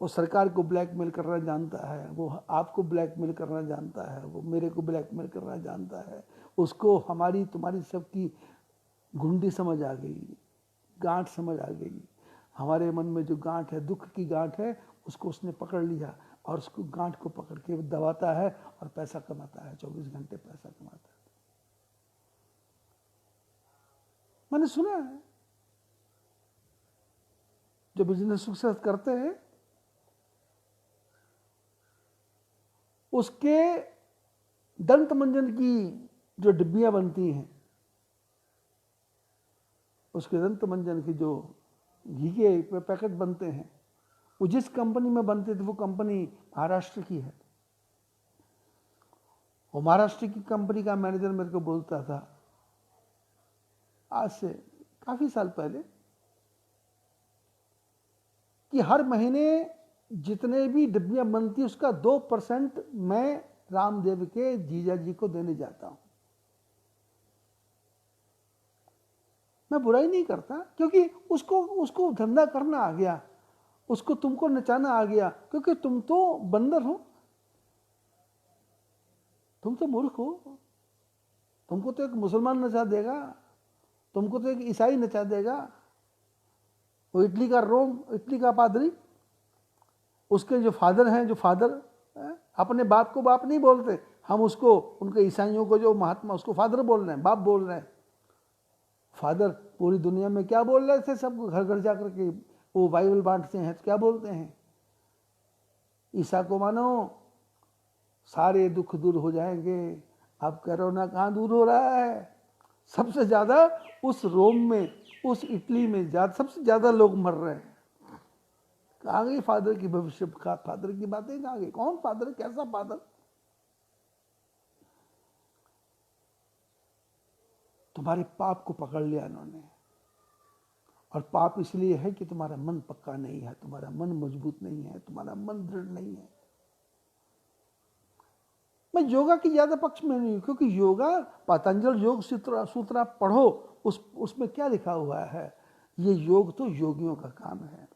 [SPEAKER 1] वो सरकार को ब्लैकमेल करना जानता है, वो आपको ब्लैकमेल करना जानता है, वो मेरे को ब्लैकमेल करना जानता है। उसको हमारी तुम्हारी सबकी घुंडी समझ आ गई, गांठ समझ आ गई। हमारे मन में जो गांठ है, दुख की गांठ है, उसको उसने पकड़ लिया और उसको गांठ को पकड़ के दबाता है और पैसा कमाता है। 24 घंटे पैसा कमाता है। मैंने सुना है जो बिजनेस सक्सेस करते हैं, उसके दंत मंजन की जो डिब्बियां बनती हैं, उसके दंत मंजन की जो घी के पैकेट बनते हैं, वो जिस कंपनी में बनते थे वो कंपनी महाराष्ट्र की है। वो महाराष्ट्र की कंपनी का मैनेजर मेरे को बोलता था आज से काफी साल पहले कि हर महीने जितने भी डिब्बियां बनती उसका 2% मैं रामदेव के जीजा जी को देने जाता हूं। मैं बुराई नहीं करता, क्योंकि उसको धंधा करना आ गया, उसको तुमको नचाना आ गया, क्योंकि तुम तो बंदर हो, तुम तो मूर्ख हो। तुमको तो एक मुसलमान नचा देगा, तुमको तो एक ईसाई नचा देगा। वो इटली का पादरी, उसके जो फादर हैं, अपने बाप को बाप नहीं बोलते, हम उसको, उनके ईसाइयों को जो महात्मा, उसको फादर बोल रहे हैं, बाप बोल रहे हैं। फादर पूरी दुनिया में क्या बोल रहे थे, सब घर घर जाकर के वो बाइबल बांटते हैं, तो क्या बोलते हैं? ईसा को मानो, सारे दुख दूर हो जाएंगे। अब कोरोना कहाँ दूर हो रहा है? सबसे ज्यादा उस रोम में, उस इटली में सबसे ज्यादा लोग मर रहे हैं। कहाँ गई फादर की भविष्य, फादर की बातें कहाँ गई? कौन फादर, कैसा फादर? तुम्हारे पाप को पकड़ लिया इन्होंने, और पाप इसलिए है कि तुम्हारा मन पक्का नहीं है, तुम्हारा मन मजबूत नहीं है, तुम्हारा मन दृढ़ नहीं है। मैं योगा की ज्यादा पक्ष में नहीं हूं, क्योंकि योगा, पतंजलि योग सूत्र आप पढ़ो, उसमें क्या लिखा हुआ है? ये योग तो योगियों का काम है,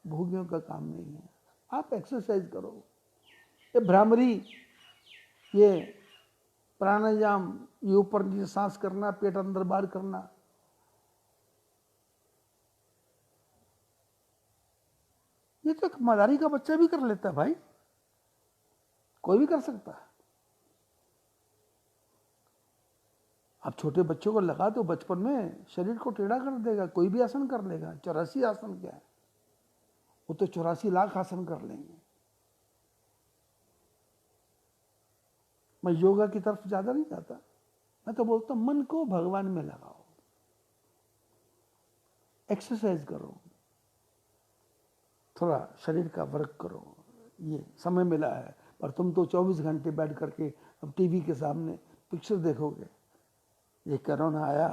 [SPEAKER 1] भोगियों का काम नहीं है। आप एक्सरसाइज करो, ये भ्रामरी, ये प्राणायाम, ये ऊपर नीचे सांस करना, पेट अंदर बाहर करना, ये तो एक मदारी का बच्चा भी कर लेता है भाई, कोई भी कर सकता है। अब छोटे बच्चों को लगा तो बचपन में शरीर को टेढ़ा कर देगा, कोई भी आसन कर लेगा। 84 आसन क्या है, वो तो 84 लाख आसन कर लेंगे। मैं योगा की तरफ ज्यादा नहीं जाता, मैं तो बोलता हूं मन को भगवान में लगाओ, एक्सरसाइज करो, थोड़ा शरीर का वर्क करो, ये समय मिला है, पर तुम तो 24 घंटे बैठ करके अब टीवी के सामने पिक्चर देखोगे। ये कोरोना आया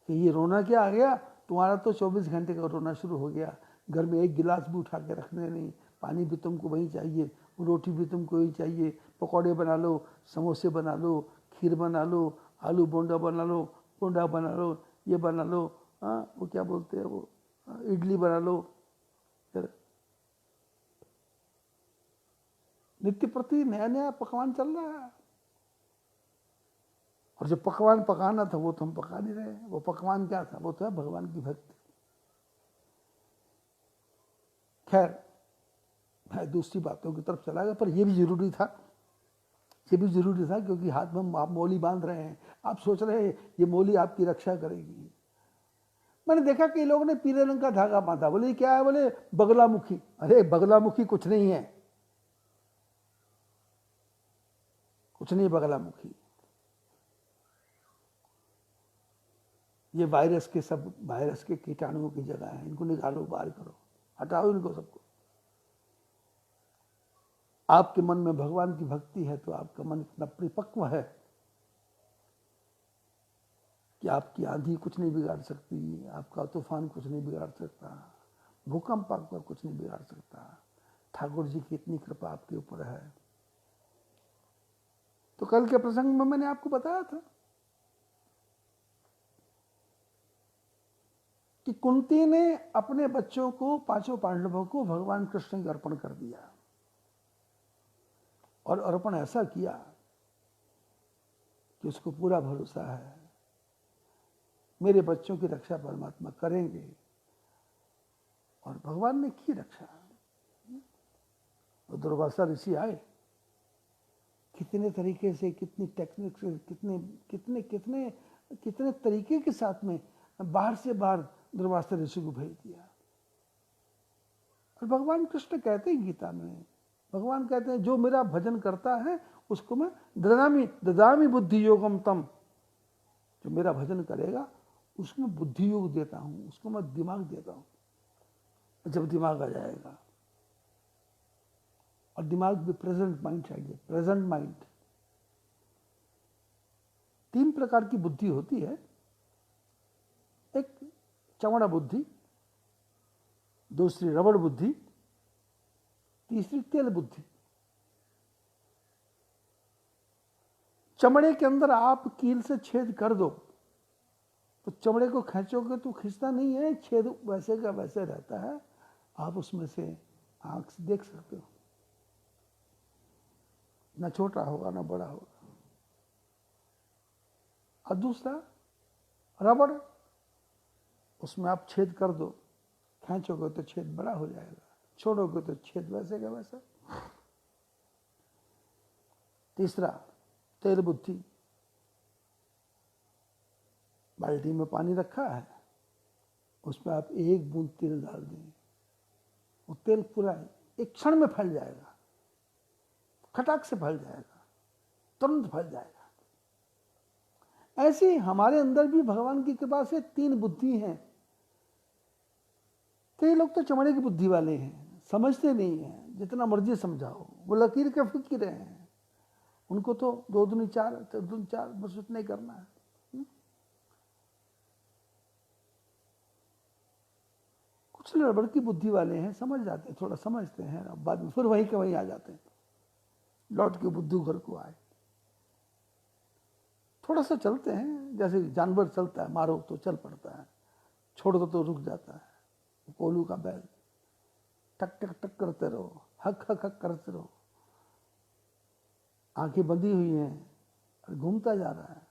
[SPEAKER 1] कि ये रोना क्या आ गया, तुम्हारा तो 24 घंटे का रोना शुरू हो गया। घर में एक गिलास भी उठा के रखने नहीं, पानी भी तुमको वही चाहिए, रोटी भी तुमको वही चाहिए, पकौड़े बना लो, समोसे बना लो, खीर बना लो, आलू बोंडा बना लो, बोंडा बना लो, ये बना लो, हाँ वो क्या बोलते हैं वो, इडली बना लो। फिर नित्य प्रति नया नया पकवान चल रहा है, और जो पकवान पकाना था वो तो हम पका नहीं रहे। वो पकवान क्या था, वो तो है भगवान की भक्ति। खैर मैं दूसरी बातों की तरफ चला गया, पर ये भी जरूरी था, ये भी जरूरी था, क्योंकि हाथ में आप मोली बांध रहे हैं, आप सोच रहे हैं ये मोली आपकी रक्षा करेगी। मैंने देखा कि लोगों ने पीले रंग का धागा बांधा, बोले क्या है, बोले बगलामुखी। अरे बगलामुखी कुछ नहीं है, कुछ नहीं बगलामुखी। ये वायरस के, सब वायरस के कीटाणुओं की जगह है, इनको निकालो, बाहर करो, हटाओ इनको सबको। आपके मन में भगवान की भक्ति है तो आपका मन इतना परिपक्व है कि आपकी आंधी कुछ नहीं बिगाड़ सकती, आपका तूफान कुछ नहीं बिगाड़ सकता, भूकंप आपका कुछ नहीं बिगाड़ सकता। ठाकुर जी की इतनी कृपा आपके ऊपर है। तो कल के प्रसंग में मैंने आपको बताया था कि कुंती ने अपने बच्चों को, पांचों पांडवों को भगवान कृष्ण को अर्पण कर दिया, और अर्पण ऐसा किया कि उसको पूरा भरोसा है मेरे बच्चों की रक्षा परमात्मा करेंगे, और भगवान ने की रक्षा। तो दुर्वासा ऋषि आए, कितने तरीके से, कितनी टेक्निक से, कितने कितने कितने कितने तरीके के साथ में बाहर से बाहर दुर्वासा ऋषि को भेज दिया। और भगवान कृष्ण कहते हैं गीता में, भगवान कहते हैं जो मेरा भजन करता है उसको मैं ददामी ददामी बुद्धि योगम तम, जो मेरा भजन करेगा उसको मैं बुद्धि योग देता हूं, उसको मैं दिमाग देता हूं। जब दिमाग आ जाएगा, और दिमाग भी प्रेजेंट माइंड चाहिए, प्रेजेंट माइंड। 3 प्रकार की बुद्धि होती है, एक चमड़ा बुद्धि, दूसरी रबड़ बुद्धि, तीसरी तेल बुद्धि। चमड़े के अंदर आप कील से छेद कर दो तो चमड़े को खींचोगे तो खींचता नहीं है, छेद वैसे का वैसे रहता है, आप उसमें से आंख से देख सकते हो, ना छोटा होगा ना बड़ा होगा। और दूसरा रबड़, उसमें आप छेद कर दो, खींचोगे तो छेद बड़ा हो जाएगा, छोड़ोगे तो छेद वैसे का वैसा। तीसरा तेल बुद्धि, बाल्टी में पानी रखा है, उसमें आप एक बूंद तेल डाल दें, वो तेल पूरा एक क्षण में फैल जाएगा, खटाक से फैल जाएगा, तुरंत फैल जाएगा। ऐसे हमारे अंदर भी भगवान की कृपा से 3 बुद्धि हैं। कई लोग तो चमड़े की बुद्धि वाले हैं, समझते नहीं हैं, जितना मर्जी समझाओ वो लकीर के फकीर हैं, उनको तो 2 दूनी 4, 4 दूनी 4 बस उतना ही करना है। कुछ रबड़ की बुद्धि वाले हैं, समझ जाते हैं, थोड़ा समझते हैं, अब बाद में फिर वहीं के वहीं आ जाते हैं, लौट के बुद्धू घर को आए। थोड़ा सा चलते हैं, जैसे जानवर चलता है, मारो तो चल पड़ता है, छोड़ दो तो रुक जाता है। कोलू का बैल, टक टक टक करते रहो, हक हक हक करते रहो, आंखें बंधी हुई हैं, घूमता जा रहा है,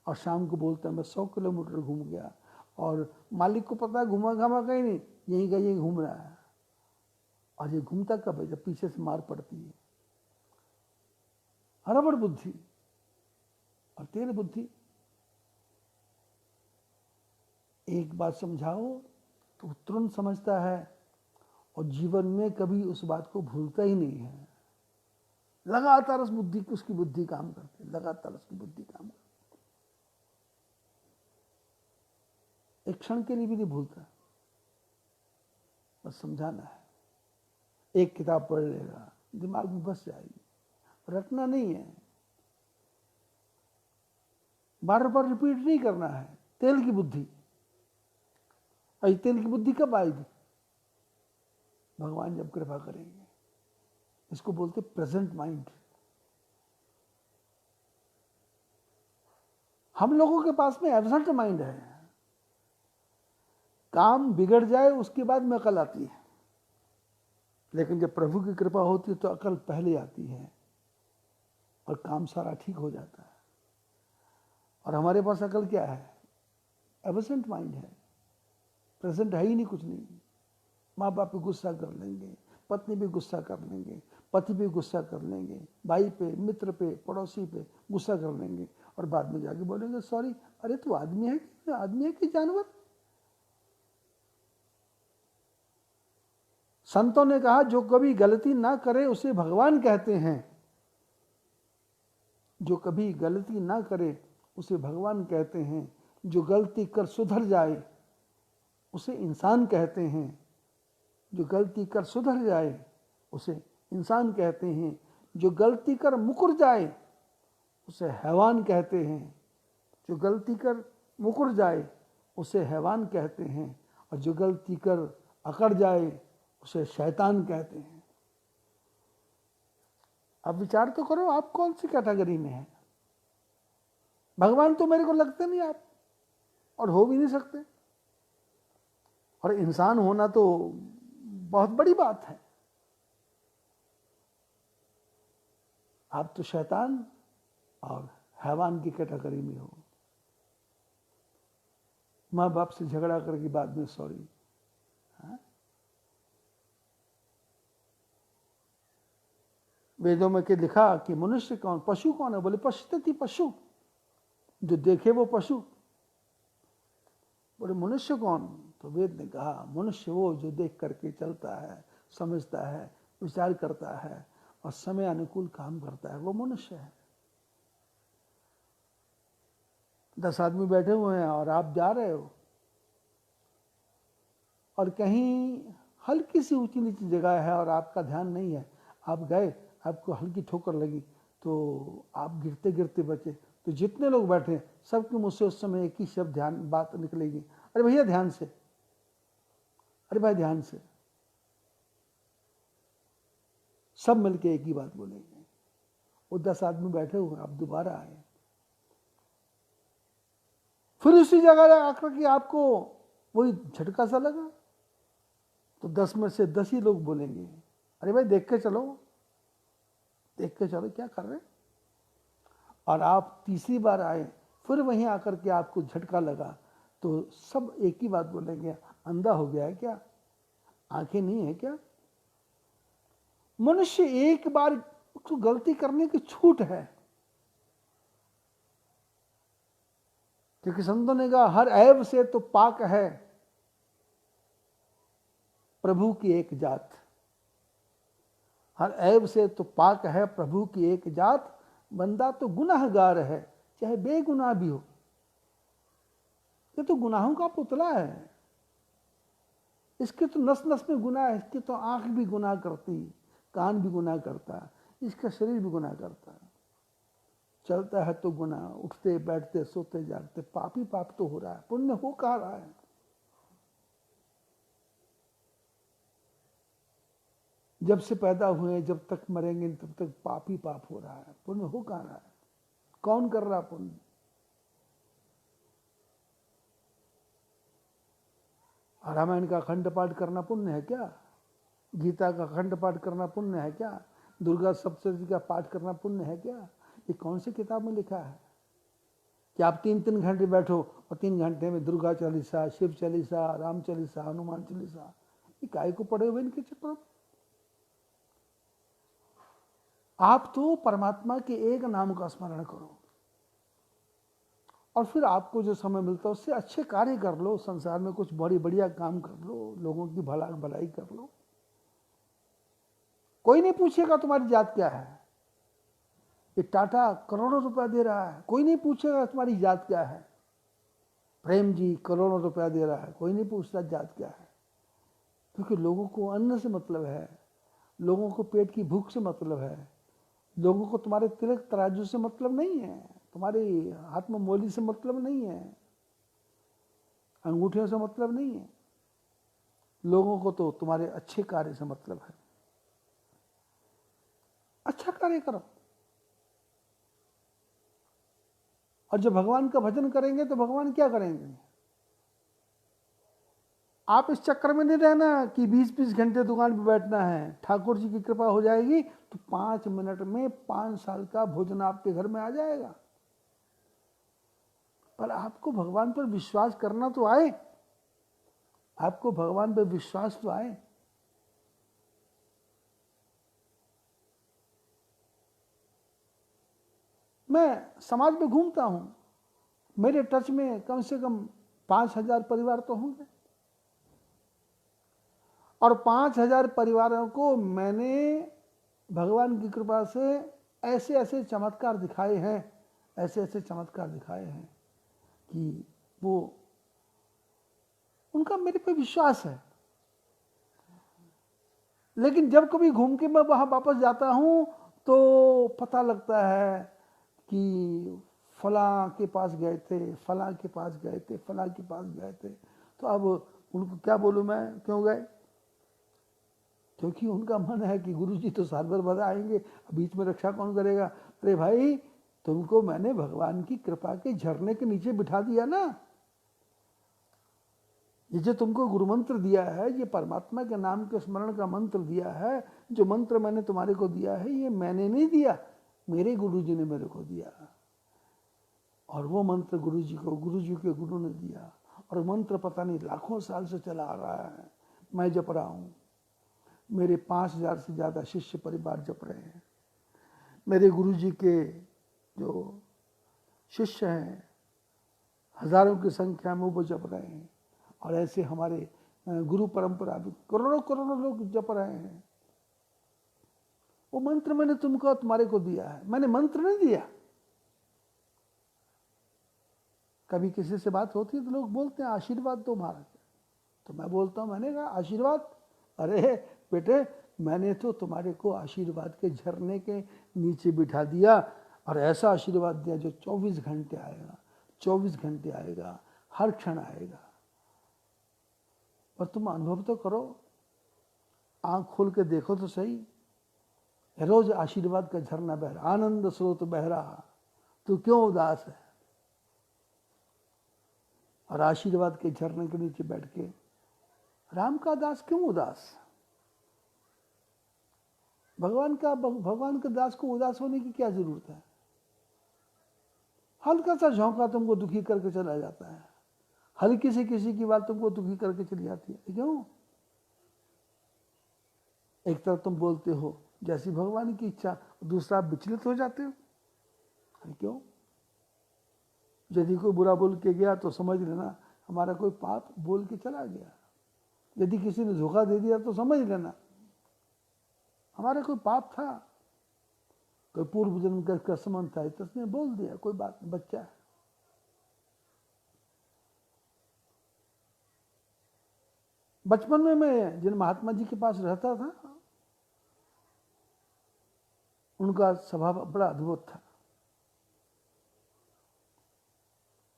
[SPEAKER 1] और शाम को बोलता है मैं 100 किलोमीटर घूम गया, और मालिक को पता है घूमा घामा कहीं नहीं, यहीं का यहीं घूम रहा है। और ये घूमता कब है, जब पीछे से मार पड़ती है। रबड़ बुद्धि और तेल बुद्धि, एक बात समझाओ तो तुरंत समझता है, और जीवन में कभी उस बात को भूलता ही नहीं है। लगातार उस बुद्धि, उसकी बुद्धि काम करती है, लगातार उसकी बुद्धि काम करती, एक क्षण के लिए भी नहीं भूलता, बस समझाना है। एक किताब पढ़ लेगा, दिमाग में बस जाएगी। रटना नहीं है, बार बार रिपीट नहीं करना है। तेल की बुद्धि, और तेल की बुद्धि कब आएगी? भगवान जब कृपा करेंगे। इसको बोलते प्रेजेंट माइंड। हम लोगों के पास में एब्सेंट माइंड है। काम बिगड़ जाए उसके बाद में अकल आती है, लेकिन जब प्रभु की कृपा होती है तो अकल पहले आती है और काम सारा ठीक हो जाता है। और हमारे पास अकल क्या है? एब्सेंट माइंड है, प्रेजेंट है ही नहीं, कुछ नहीं। माँ बाप पे गुस्सा कर लेंगे, पत्नी पे गुस्सा कर लेंगे, पति पे गुस्सा कर लेंगे, भाई पे, मित्र पे, पड़ोसी पे गुस्सा कर लेंगे, और बाद में जाके बोलेंगे सॉरी। अरे तू आदमी है कि जानवर? संतों ने कहा जो कभी गलती ना करे उसे भगवान कहते हैं। जो कभी गलती ना करे उसे भगवान कहते हैं। जो गलती कर सुधर जाए उसे इंसान कहते हैं। जो गलती कर सुधर जाए उसे इंसान कहते हैं। जो गलती कर मुकर जाए उसे हैवान कहते हैं। जो गलती कर मुकर जाए उसे हैवान कहते हैं, और जो गलती कर अकड़ जाए उसे शैतान कहते हैं। अब विचार तो करो, आप कौन सी कैटेगरी में हैं? भगवान तो मेरे को लगते नहीं आप, और हो भी नहीं सकते। और इंसान होना तो बहुत बड़ी बात है। आप तो शैतान और हैवान की कैटेगरी में हो। माँ बाप से झगड़ा करके बाद में सॉरी। वेदों में के लिखा कि मनुष्य कौन, पशु कौन है? बोले पश्यति पशु, जो देखे वो पशु। बोले मनुष्य कौन? तो वेद ने कहा मनुष्य वो जो देख करके चलता है, समझता है, विचार करता है और समय अनुकूल काम करता है, वो मनुष्य है। 10 आदमी बैठे हुए हैं और आप जा रहे हो, और कहीं हल्की सी ऊंची नीची जगह है और आपका ध्यान नहीं है, आप गए, आपको हल्की ठोकर लगी तो आप गिरते गिरते बचे। तो जितने लोग बैठे सबके मुंह से उस समय एक ही शब्द ध्यान बात निकलेगी, अरे भैया ध्यान से, अरे भाई ध्यान से। सब मिलके एक ही बात बोलेंगे। वो 10 आदमी बैठे हुए, आप दोबारा आए, फिर उसी जगह आकर के आपको वही झटका सा लगा, तो 10 में से 10 ही लोग बोलेंगे अरे भाई देख के चलो, देख के चलो क्या कर रहे। और आप तीसरी बार आए, फिर वहीं आकर के आपको झटका लगा, तो सब एक ही बात बोलेंगे, अंधा हो गया है क्या? आंखें नहीं है क्या? मनुष्य एक बार उसको गलती करने की छूट है, क्योंकि संतों ने कहा हर ऐब से तो पाक है प्रभु की एक जात। हर ऐब से तो पाक है प्रभु की एक जात, बंदा तो गुनाहगार है चाहे बेगुनाह भी हो। ये तो गुनाहों का पुतला है, इसके तो नस नस में गुनाह है। इसकी तो आंख भी गुनाह करती, कान भी गुनाह करता, इसका शरीर भी गुनाह करता है। चलता है तो गुनाह, उठते बैठते सोते जागते पाप ही पाप तो हो रहा है, पुण्य हो कहाँ रहा है? जब से पैदा हुए जब तक मरेंगे तब तक पाप ही पाप हो रहा है, पुण्य हो कहाँ रहा है? कौन कर रहा पुण्य? रामायण का अखंड पाठ करना पुण्य है क्या? गीता का अखंड पाठ करना पुण्य है क्या? दुर्गा सप्तशती का पाठ करना पुण्य है क्या? ये कौन सी किताब में लिखा है कि आप 3-3 घंटे बैठो और 3 घंटे में दुर्गा चालीसा, शिव चालीसा, राम चालीसा, हनुमान चालीसा, ये काय को पढ़े हुए इनके चक्कर? आप तो परमात्मा के एक नाम का स्मरण करो, और फिर आपको जो समय मिलता है उससे अच्छे कार्य कर लो, संसार में कुछ बड़ी बढ़िया काम कर लो, लोगों की भलाई कर लो। कोई नहीं पूछेगा तुम्हारी जात क्या है। ये टाटा करोड़ों रुपया दे रहा है, कोई नहीं पूछेगा तुम्हारी जात क्या है। प्रेम जी करोड़ों रुपया दे रहा है, कोई नहीं पूछता जात क्या है, क्योंकि लोगों को अन्न से मतलब है, लोगों को पेट की भूख से मतलब है, लोगों को तुम्हारे तिलक तराजू से मतलब नहीं है, तुम्हारे हाथ में मोली से मतलब नहीं है, अंगूठियों से मतलब नहीं है। लोगों को तो तुम्हारे अच्छे कार्य से मतलब है। अच्छा कार्य करो, और जब भगवान का भजन करेंगे तो भगवान क्या करेंगे? आप इस चक्कर में नहीं रहना कि 20-20 घंटे दुकान पर बैठना है, ठाकुर जी की कृपा हो जाएगी तो 5 मिनट में 5 साल का भोजन आपके घर में आ जाएगा। पर आपको भगवान पर विश्वास करना तो आए, आपको भगवान पर विश्वास तो आए। मैं समाज में घूमता हूं, मेरे टच में कम से कम 5,000 परिवार तो होंगे, और 5,000 परिवारों को मैंने भगवान की कृपा से ऐसे ऐसे चमत्कार दिखाए हैं, ऐसे ऐसे चमत्कार दिखाए हैं कि वो उनका मेरे पे विश्वास है। लेकिन जब कभी घूम के मैं वहां वापस जाता हूं तो पता लगता है कि फलां के पास गए थे, फलां के पास गए थे, फलां के पास गए थे। तो अब उनको क्या बोलूं मैं, क्यों गए? क्योंकि उनका मन है कि गुरुजी तो साल भर बाद आएंगे, बीच में रक्षा कौन करेगा? अरे भाई, तुमको मैंने भगवान की कृपा के झरने के नीचे बिठा दिया ना। ये जो तुमको गुरु मंत्र दिया है, ये परमात्मा के नाम के स्मरण का मंत्र दिया है, जो मंत्र मैंने तुम्हारे को दिया है, ये मैंने नहीं दिया, मेरे गुरुजी ने मेरे को दिया। और वो मंत्र गुरुजी को गुरुजी के गुरु ने दिया, और मंत्र पता नहीं लाखों साल से चला आ रहा है, मैं जप रहा हूं, मेरे 5,000 से ज़्यादा शिष्य परिवार जप रहे हैं, मेरे गुरुजी के जो शिष्य हैं हजारों की संख्या में वो जप रहे हैं, और ऐसे हमारे गुरु परंपरा भी करोड़ों करोड़ों लोग जप रहे हैं। वो मंत्र मैंने तुमको तुम्हारे को दिया है, मैंने मंत्र नहीं दिया। कभी किसी से बात होती है तो लोग बोलते हैं आशीर्वाद दो महाराज, तो मैं बोलता हूं मैंने कहा आशीर्वाद? अरे बेटे, मैंने तो तुम्हारे को आशीर्वाद के झरने के नीचे बिठा दिया, और ऐसा आशीर्वाद दिया जो 24 घंटे आएगा, 24 घंटे आएगा, हर क्षण आएगा। पर तुम अनुभव तो करो, आंख खोल के देखो तो सही, रोज आशीर्वाद का झरना बह रहा, आनंद स्रोत बह रहा, तू क्यों उदास है? और आशीर्वाद के झरने के नीचे बैठ के राम का दास क्यों उदास? भगवान के दास को उदास होने की क्या जरूरत है? हल्का सा झोंका तुमको दुखी करके चला जाता है, हल्की से किसी की बात तुमको दुखी करके चली जाती है, क्यों? एक तरफ तुम बोलते हो जैसी भगवान की इच्छा, दूसरा आप विचलित हो जाते हो, क्यों? यदि कोई बुरा बोल के गया तो समझ लेना हमारा कोई पाप बोल के चला गया, यदि किसी ने धोखा दे दिया तो समझ लेना हमारा कोई पाप था, कोई पूर्व जन्म का संबंध था, तो उसने बोल दिया, कोई बात नहीं, बच्चा है। बचपन में मैं जिन महात्मा जी के पास रहता था, उनका स्वभाव बड़ा अद्भुत था,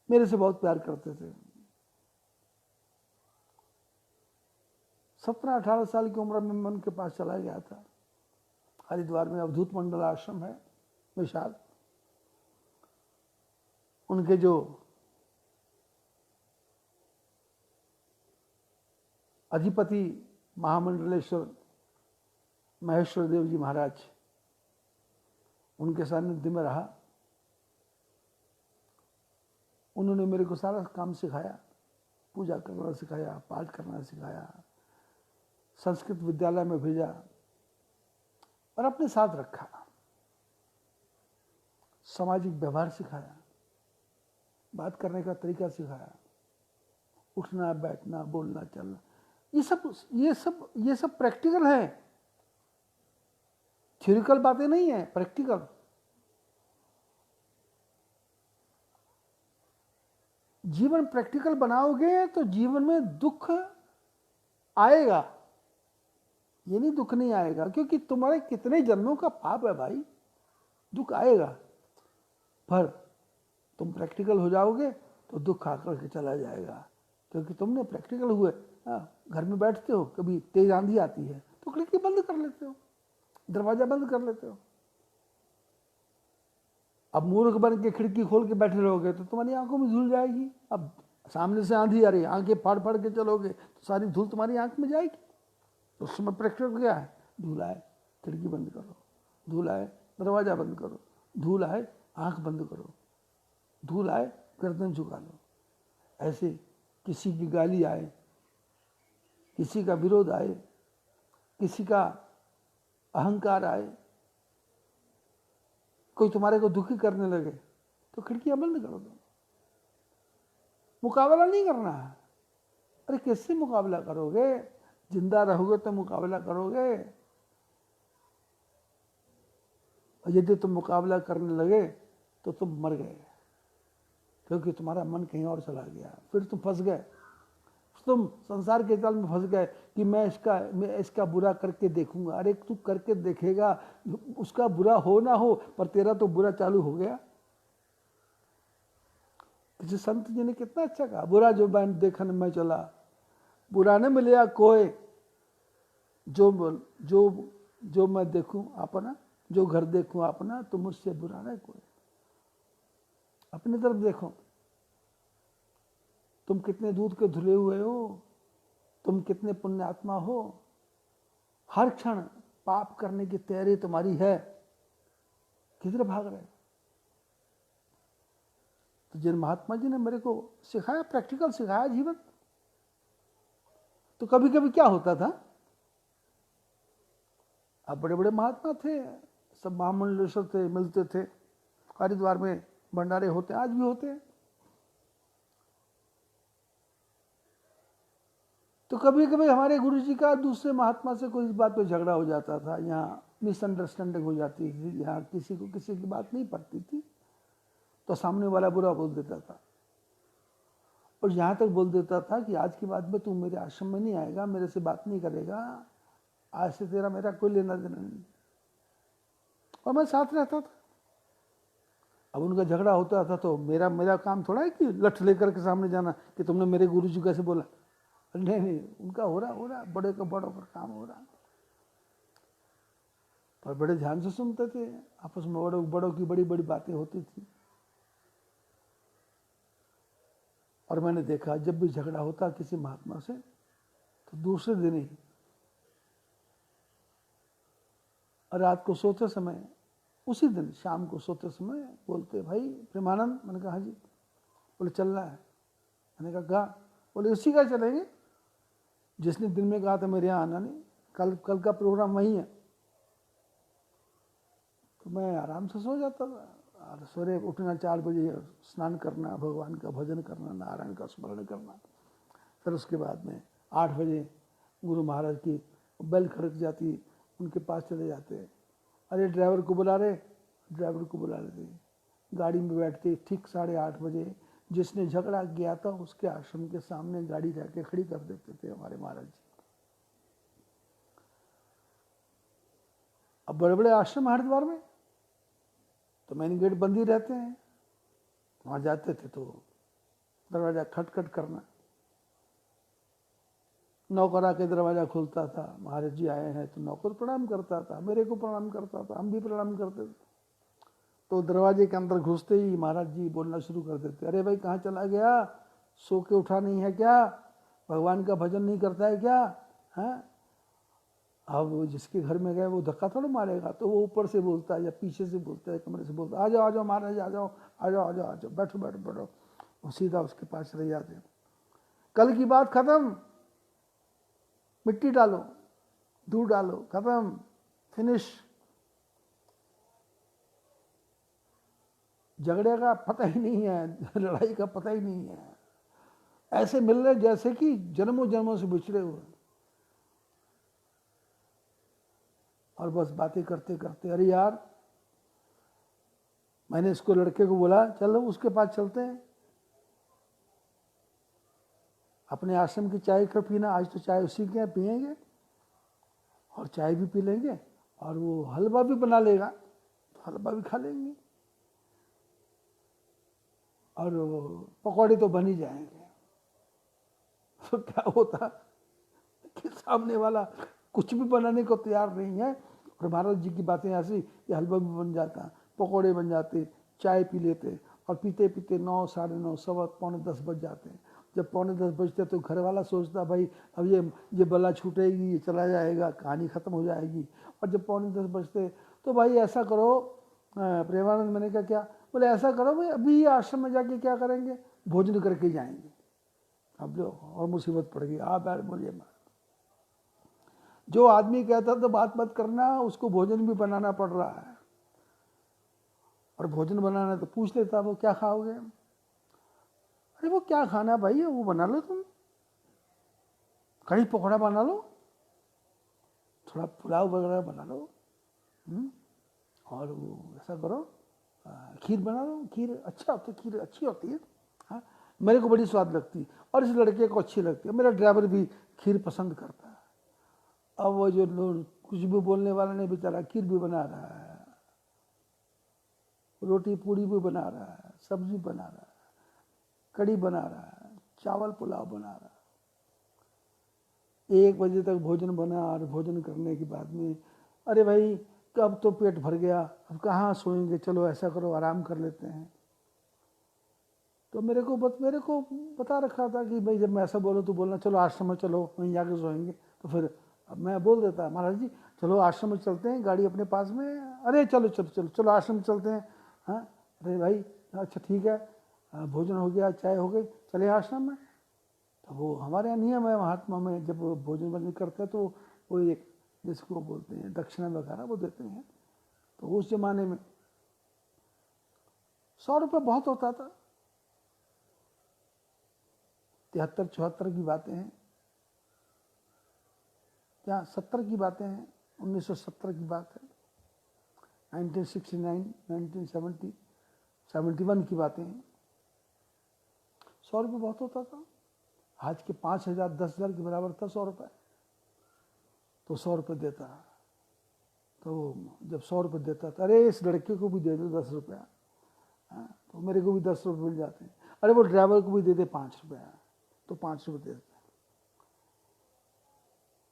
[SPEAKER 1] मेरे से बहुत प्यार करते थे। 17-18 साल की उम्र में मैं उनके पास चला गया था। हरिद्वार में अवधूत मंडल आश्रम है विशाल, उनके जो अधिपति महामंडलेश्वर महेश्वर देव जी महाराज, उनके सानिध्य में रहा। उन्होंने मेरे को सारा काम सिखाया, पूजा करना सिखाया, पाठ करना सिखाया, संस्कृत विद्यालय में भेजा और अपने साथ रखा, सामाजिक व्यवहार सिखाया, बात करने का तरीका सिखाया, उठना बैठना बोलना चलना, ये सब प्रैक्टिकल है, थ्योरिकल बातें नहीं है, प्रैक्टिकल। जीवन प्रैक्टिकल बनाओगे तो जीवन में दुख आएगा, ये नहीं दुख नहीं आएगा, क्योंकि तुम्हारे कितने जन्मों का पाप है भाई, दुख आएगा। पर तुम प्रैक्टिकल हो जाओगे तो दुख आकर के चला जाएगा, क्योंकि तुमने प्रैक्टिकल हुए। घर में बैठते हो, कभी तेज आंधी आती है तो खिड़की बंद कर लेते हो, दरवाजा बंद कर लेते हो। अब मूर्ख बन के खिड़की खोल के बैठे रहोगे तो तुम्हारी आंखों में धूल जाएगी। अब सामने से आंधी आ रही है, आंखें फाड़ फाड़ के चलोगे तो सारी धूल तुम्हारी आंख में जाएगी। तो उस समय प्रैक्टिकल क्या है? धूल आए खिड़की बंद करो, धूल आए दरवाजा बंद करो, धूल आए आंख बंद करो, धूल आए गर्दन झुका लो। ऐसे किसी की गाली आए, किसी का विरोध आए, किसी का अहंकार आए, कोई तुम्हारे को दुखी करने लगे तो खिड़कियां बंद कर दो। मुकाबला नहीं करना है। अरे किससे मुकाबला करोगे? जिंदा रहोगे तो मुकाबला करोगे, और यदि तुम मुकाबला करने लगे तो तुम मर गए, क्योंकि तुम्हारा मन कहीं और चला गया। फिर तुम फंस गए, तुम संसार के जाल में फंस गए कि मैं इसका बुरा करके देखूंगा। अरे तू करके देखेगा, उसका बुरा हो ना हो, पर तेरा तो बुरा चालू हो गया। किसी संत जी ने कितना अच्छा कहा, बुरा जो मैं देखन में चला, बुरा न मिले कोई, जो मैं देखूं अपना, जो घर देखूं अपना, तो मुझसे बुरा न कोई। अपनी तरफ देखो, तुम कितने दूध के धुले हुए हो, तुम कितने पुण्यात्मा हो। हर क्षण पाप करने की तैयारी तुम्हारी है, किधर भाग रहे? तो जिन महात्मा जी ने मेरे को सिखाया, प्रैक्टिकल सिखाया जीवन, तो कभी कभी क्या होता था, अब बड़े बड़े महात्मा थे, सब महामंडलेश्वर थे, मिलते थे, हरिद्वार में भंडारे होते, आज भी होते हैं। तो कभी कभी हमारे गुरु जी का दूसरे महात्मा से कोई इस बात पे झगड़ा हो जाता था, यहाँ मिसअंडरस्टैंडिंग हो जाती थी, यहाँ किसी को किसी की बात नहीं पड़ती थी, तो सामने वाला बुरा बोल देता था। और यहाँ तक बोल देता था कि आज के बाद में तू मेरे आश्रम में नहीं आएगा, मेरे से बात नहीं करेगा, आज से तेरा मेरा कोई लेना देना नहीं। और मैं साथ रहता था। अब उनका झगड़ा होता था तो मेरा काम थोड़ा है कि लठ लेकर के सामने जाना कि तुमने मेरे गुरु जी कैसे बोला। नहीं, उनका हो रहा, बड़े का बड़ों पर काम हो रहा। पर बड़े ध्यान से सुनते थे, आपस में बड़ों की बड़ी बड़ी बातें होती थी। और मैंने देखा जब भी झगड़ा होता किसी महात्मा से तो दूसरे दिन ही रात को सोते समय, उसी दिन शाम को सोते समय बोलते, भाई प्रेमानंद। मैंने कहा हाँ जी। बोले चलना है। मैंने कहा बोले उसी का चलेंगे जिसने दिन में कहा था मेरे यहाँ आना नहीं, कल का प्रोग्राम वही है। तो मैं आराम से सो जाता था। सवेरे उठना 4 बजे, स्नान करना, भगवान का भजन करना, नारायण का स्मरण करना। फिर उसके बाद में 8 बजे गुरु महाराज की बेल खड़क जाती, उनके पास चले जाते। अरे ड्राइवर को बुला रहे, ड्राइवर को बुला लेते, गाड़ी में बैठते। ठीक 8:30 बजे जिसने झगड़ा किया था उसके आश्रम के सामने गाड़ी जाके खड़ी कर देते थे हमारे महाराज जी। अब बड़े बड़े आश्रम हरिद्वार में तो मेन गेट बंद ही रहते हैं, वहां जाते थे तो दरवाजा खटखट करना, नौकर आके दरवाजा खोलता था, महाराज जी आए हैं, तो नौकर प्रणाम करता था, मेरे को प्रणाम करता था, हम भी प्रणाम करते थे। तो दरवाजे के अंदर घुसते ही महाराज जी बोलना शुरू कर देते, अरे भाई कहाँ चला गया, सो के उठा नहीं है क्या, भगवान का भजन नहीं करता है क्या है? अब जिसके घर में गए वो धक्का थोड़ा मारेगा, तो वो ऊपर से बोलता है या पीछे से बोलता है, कमरे से बोलता है, आ जाओ महाराज, आ जाओ, बैठो। वो सीधा उसके पास चले जाते। कल की बात खत्म, मिट्टी डालो, दूध डालो, खत्म, फिनिश। झगड़े का पता ही नहीं है, लड़ाई का पता ही नहीं है। ऐसे मिल रहे जैसे कि जन्मों जन्मों से बिछड़े हुए, और बस बातें करते करते, अरे यार मैंने इसको लड़के को बोला चलो उसके पास चलते हैं, अपने आश्रम की चाय का पीना, आज तो चाय उसी के यहाँ पियेंगे। और चाय भी पी लेंगे और वो हलवा भी बना लेगा तो हलवा भी खा लेंगे और पकौड़े तो बन ही जाएंगे। तो क्या होता कि सामने वाला कुछ भी बनाने को तैयार नहीं है और महाराज जी की बातें ऐसी कि हलवा भी बन जाता, पकौड़े बन जाते, चाय पी लेते और पीते पीते 9, 9:30, सवा पौने 10 बज जाते हैं। जब पौने 10 बजते तो घर वाला सोचता भाई अब ये बला छूटेगी, ये चला जाएगा, कहानी ख़त्म हो जाएगी। और जब पौने 10 बजते तो भाई ऐसा करो, प्रेमानंद मैंने कहा क्या? बोले ऐसा करो भाई अभी आश्रम में जाके क्या करेंगे, भोजन करके जाएंगे। अब जो और मुसीबत पड़ गई, आप यार बोलिए मत। जो आदमी कहता तो बात मत करना, उसको भोजन भी बनाना पड़ रहा है और भोजन बनाना तो पूछ लेता वो क्या खाओगे? अरे वो क्या खाना भाई, वो बना लो, तुम कढ़ी पकौड़ा बना लो, थोड़ा पुलाव वगैरह बना लो, और वो ऐसा करो खीर बना लो, खीर अच्छा होती, खीर अच्छी होती है। हाँ, मेरे को बड़ी स्वाद लगती है और इस लड़के को अच्छी लगती है, मेरा ड्राइवर भी खीर पसंद करता है। अब वो जो कुछ भी बोलने वाला नहीं बेचारा खीर भी बना रहा है, रोटी पूड़ी भी बना रहा है, सब्जी बना रहा है, कढ़ी बना रहा है, चावल पुलाव बना रहा है। 1 बजे तक भोजन बना और भोजन करने के बाद में अरे भाई कब तो पेट भर गया, अब कहाँ सोएंगे, चलो ऐसा करो आराम कर लेते हैं। तो मेरे को बता रखा था कि भाई जब मैं ऐसा बोलूँ तो बोलना चलो आश्रम में चलो, वहीं जाके सोएंगे। तो फिर अब मैं बोल देता महाराज जी चलो आश्रम में चलते हैं, गाड़ी अपने पास में। अरे चलो चलो चलो चलो आश्रम में चलते हैं। हाँ अरे भाई अच्छा ठीक है, भोजन हो गया, चाय हो गई, चले आश्रम में। तो वो हमारे यहाँ नियम है महात्मा में, जब भोजन बंद करते हैं तो वो एक जिसको बोलते हैं दक्षिणा वगैरह वो देते हैं। तो उस जमाने में 100 रुपये बहुत होता था। 73-74 की बातें हैं, क्या 70 की बातें हैं, 1970 की बात है, 1969, 1970, 71 की बातें हैं। 100 रुपये बहुत होता था। आज के 5,000, 10,000 के बराबर था 100 रुपये। तो 100 रुपये देता, तो जब 100 रुपये देता था, अरे इस लड़के को भी दे दो 10 रुपया, तो मेरे को भी 10 रुपये मिल जाते हैं। अरे वो ड्राइवर को भी दे दे 5 रुपया, तो 5 रुपये देते हैं।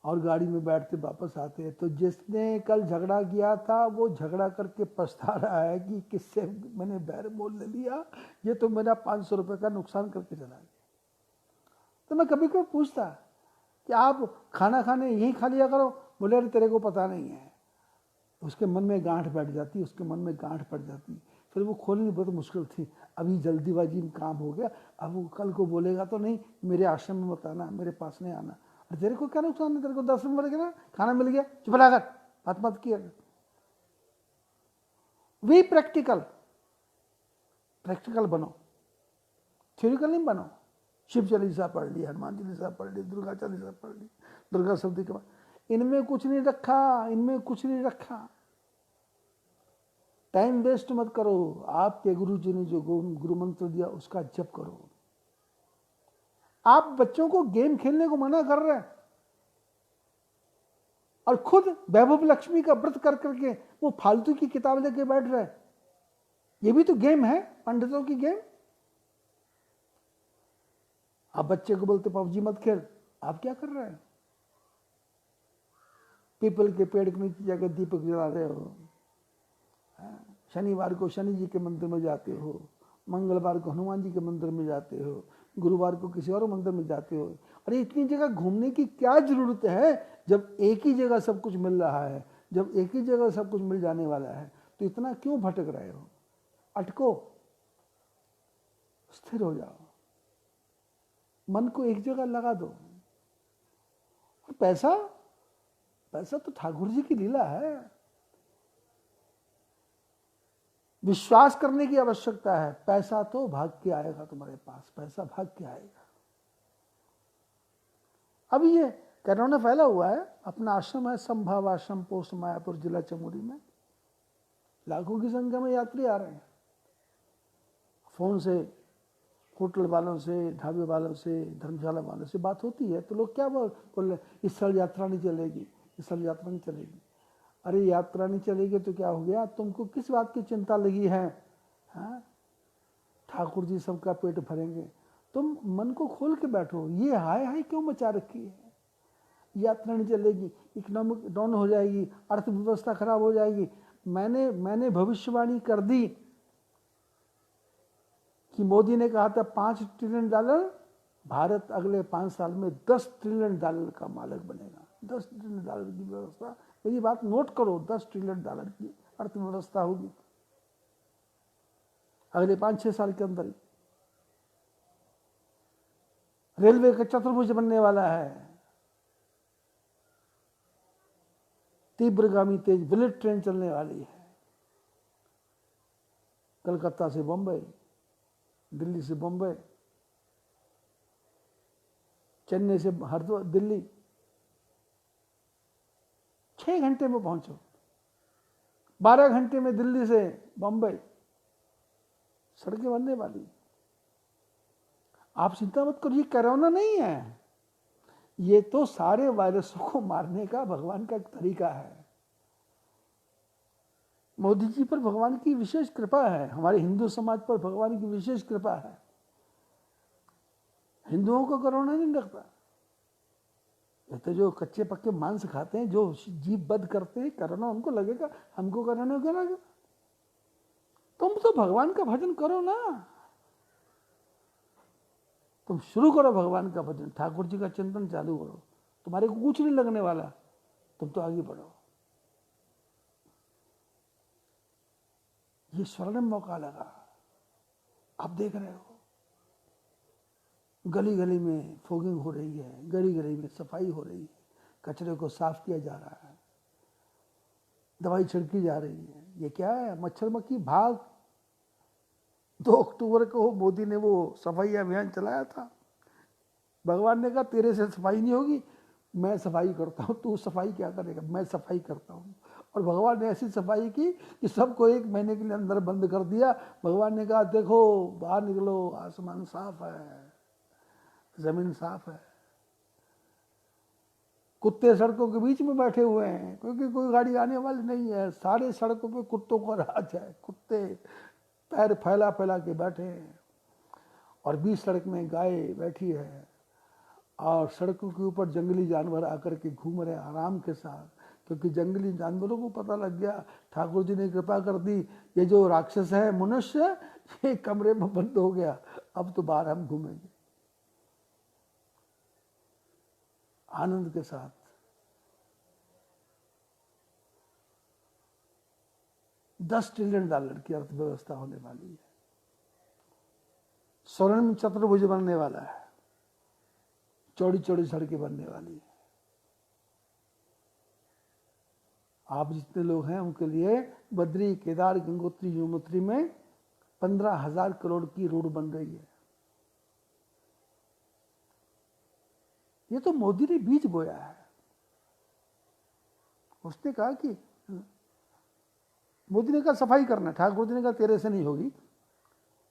[SPEAKER 1] और गाड़ी में बैठते वापस आते हैं। तो जिसने कल झगड़ा किया था वो झगड़ा करके पछता रहा है कि किससे मैंने बैर बोल ले लिया, ये तो मेरा 500 रुपये का नुकसान करके चला गया। तो मैं कभी कभी पूछता कि आप खाना खाने यहीं खा लिया करो, बोले अरे तेरे को पता नहीं है। उसके मन में गांठ बैठ जाती, उसके मन में गांठ पड़ जाती, फिर वो खोलनी बहुत मुश्किल थी। अभी जल्दीबाजी में काम हो गया, अब वो कल को बोलेगा तो नहीं मेरे आश्रम में मत आना, मेरे पास नहीं आना। अरे तेरे को क्या नुकसान है, तेरे को 10 रुपये मिल गया ना, खाना मिल गया, चुप रहा कर, बात मत किया। वी प्रैक्टिकल बनो, थ्योरिकल नहीं बनो। शिव चालीसा पढ़ ली, हनुमान चालीसा पढ़ ली, दुर्गा चालीसा पढ़ ली, दुर्गा शब्द के बाद इनमें कुछ नहीं रखा, इनमें कुछ नहीं रखा। टाइम वेस्ट मत करो। आपके गुरु जी ने जो गुरु मंत्र दिया उसका जप करो। आप बच्चों को गेम खेलने को मना कर रहे हैं और खुद वैभव लक्ष्मी का व्रत कर करके वो फालतू की किताब लेके बैठ रहे हैं। ये भी तो गेम है, पंडितों की गेम। आप बच्चे को बोलते पबजी मत खेल, आप क्या कर रहे हैं? पीपल के पेड़ के नीचे जाकर दीपक जला रहे हो। शनिवार को शनि जी के मंदिर में जाते हो, मंगलवार को हनुमान जी के मंदिर में जाते हो, गुरुवार को किसी और मंदिर में जाते हो। अरे इतनी जगह घूमने की क्या जरूरत है जब एक ही जगह सब कुछ मिल रहा है, जब एक ही जगह सब कुछ मिल जाने वाला है, तो इतना क्यों भटक रहे हो? अटको, स्थिर हो जाओ, मन को एक जगह लगा दो। पैसा तो ठाकुर जी की लीला है। विश्वास करने की आवश्यकता है। पैसा तो भाग के आएगा तुम्हारे पास, पैसा भाग के आएगा। अभी ये कोरोना फैला हुआ है, अपना आश्रम है संभाव आश्रम, पोस्ट मायापुर, जिला चमोली में लाखों की संख्या में यात्री आ रहे हैं। फोन से होटल वालों से, ढाबे वालों से, धर्मशाला वालों से बात होती है तो लोग क्या बोल रहे, इस साल यात्रा नहीं चलेगी, ये सब यात्रा नहीं चलेगी। अरे यात्रा नहीं चलेगी तो क्या हो गया, तुमको किस बात की चिंता लगी है? हाँ, ठाकुर जी सबका पेट भरेंगे। तुम मन को खोल के बैठो, ये हाय हाय क्यों मचा रखी है? यात्रा नहीं चलेगी, इकोनॉमिक डाउन हो जाएगी, अर्थव्यवस्था खराब हो जाएगी। मैंने भविष्यवाणी कर दी कि मोदी ने कहा था $5 ट्रिलियन, भारत अगले 5 साल में $10 ट्रिलियन का मालिक बनेगा। $10 ट्रिलियन की व्यवस्था, मेरी बात नोट करो, $10 ट्रिलियन की अर्थव्यवस्था होगी अगले 5-6 साल के अंदर। रेलवे का चतुर्भुज बनने वाला है, तीव्रगामी तेज बुलेट ट्रेन चलने वाली है, कलकत्ता से बंबई, दिल्ली से बंबई, चेन्नई से हरिद्वार, दिल्ली 6 घंटे में पहुंचो, 12 घंटे में दिल्ली से बंबई, सड़कें बनने वाली। आप चिंता मत करो, ये कोरोना नहीं है, ये तो सारे वायरसों को मारने का भगवान का एक तरीका है। मोदी जी पर भगवान की विशेष कृपा है, हमारे हिंदू समाज पर भगवान की विशेष कृपा है। हिंदुओं को कोरोना नहीं लगता। ये तो जो कच्चे पक्के मांस खाते हैं, जो जीव बद करते हैं, कोरोना उनको लगेगा, हमको कोरोना क्यों लगेगा? तुम तो भगवान का भजन करो ना, तुम शुरू करो भगवान का भजन, ठाकुर जी का चिंतन चालू करो, तुम्हारे को कुछ नहीं लगने वाला, तुम तो आगे बढ़ो। ये स्वर्णिम मौका लगा, आप देख रहे हो गली गली में फॉगिंग हो रही है, गली गली में सफाई हो रही है, कचरे को साफ किया जा रहा है, दवाई छिड़की जा रही है। ये क्या है? मच्छर मक्खी भाग। 2 अक्टूबर को मोदी ने वो सफाई अभियान चलाया था। भगवान ने कहा तेरे से सफाई नहीं होगी, मैं सफाई करता हूँ, तू सफाई क्या करेगा, मैं सफाई करता हूँ। और भगवान ने ऐसी सफाई की कि सबको 1 महीने के लिए अंदर बंद कर दिया। भगवान ने कहा देखो बाहर निकलो, आसमान साफ है, जमीन साफ है, कुत्ते सड़कों के बीच में बैठे हुए हैं क्योंकि कोई गाड़ी आने वाली नहीं है, सारे सड़कों पे कुत्तों का राज है, कुत्ते पैर फैला फैला के बैठे हैं, और बीच सड़क में गाय बैठी है, और सड़कों के ऊपर जंगली जानवर आकर के घूम रहे हैं आराम के साथ, क्योंकि जंगली जानवरों को पता लग गया, ठाकुर जी ने कृपा कर दी, ये जो राक्षस है मनुष्य, ये कमरे में बंद हो गया, अब तो बाहर हम घूमेंगे आनंद के साथ। $10 ट्रिलियन की अर्थव्यवस्था होने वाली है, स्वर्णिम चतुर्भुज बनने वाला है, चौड़ी चौड़ी सड़कें बनने वाली है। आप जितने लोग हैं उनके लिए बद्री, केदार, गंगोत्री, यमुनोत्री में 15,000 करोड़ की रोड बन रही है। ये तो मोदी ने बीज बोया है। उसने कहा कि मोदी ने कहा सफाई करना, ठाकुर जी ने कहा तेरे से नहीं होगी,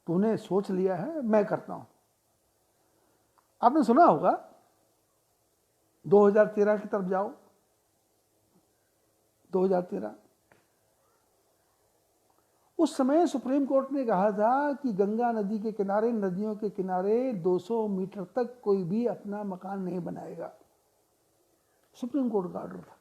[SPEAKER 1] तूने सोच लिया है, मैं करता हूं। आपने सुना होगा 2013 की तरफ जाओ, 2013 उस समय सुप्रीम कोर्ट ने कहा था कि गंगा नदी के किनारे, नदियों के किनारे 200 मीटर तक कोई भी अपना मकान नहीं बनाएगा। सुप्रीम कोर्ट का ऑर्डर था,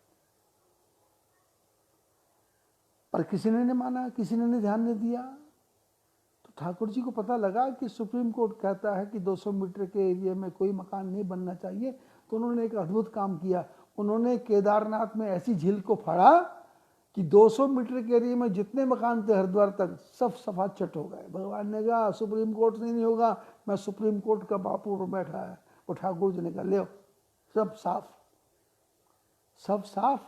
[SPEAKER 1] पर किसी ने नहीं माना, किसी ने नहीं ध्यान नहीं दिया। तो ठाकुर जी को पता लगा कि सुप्रीम कोर्ट कहता है कि 200 मीटर के एरिया में कोई मकान नहीं बनना चाहिए, तो उन्होंने एक अद्भुत काम किया। उन्होंने केदारनाथ में ऐसी झील को फाड़ा कि 200 मीटर के एरिया में जितने मकान थे हरिद्वार तक, सब सफा चट हो गए। भगवान ने कहा सुप्रीम कोर्ट से नहीं होगा, मैं सुप्रीम कोर्ट का बापू पर बैठा है। वो ठाकुर जी ने कहा ले सब साफ, सब साफ,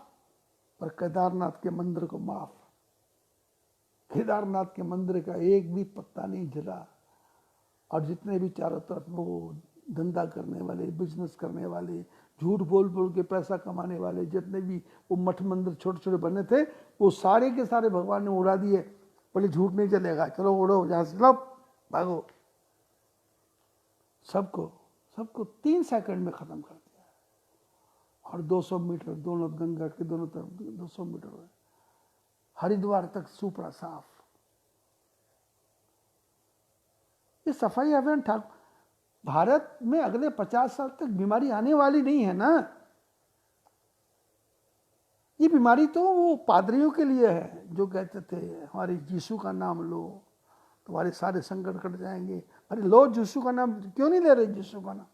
[SPEAKER 1] पर केदारनाथ के मंदिर को माफ। केदारनाथ के मंदिर का एक भी पत्ता नहीं जला, और जितने भी चारों तरफ वो धंधा करने वाले, बिजनेस करने वाले, झूठ बोल बोल के पैसा कमाने वाले, जितने भी वो मठ मंदिर छोटे छोटे बने थे, वो सारे के सारे भगवान ने उड़ा दिए। बोले झूठ नहीं चलेगा, चलो उड़ो जहां से, लो भागो। सबको सबको 3 सेकंड में खत्म कर दिया। और 200 मीटर दोनों, गंगा के दोनों तरफ 200 मीटर है, हरिद्वार तक सुपड़ा साफ। ये सफाई अभियान भारत में अगले 50 साल तक बीमारी आने वाली नहीं है ना। ये बीमारी तो वो पादरियों के लिए है जो कहते थे हमारे यीशु का नाम लो तुम्हारे सारे संकट कट जाएंगे। अरे लो यीशु का नाम, क्यों नहीं ले रहे यीशु का नाम?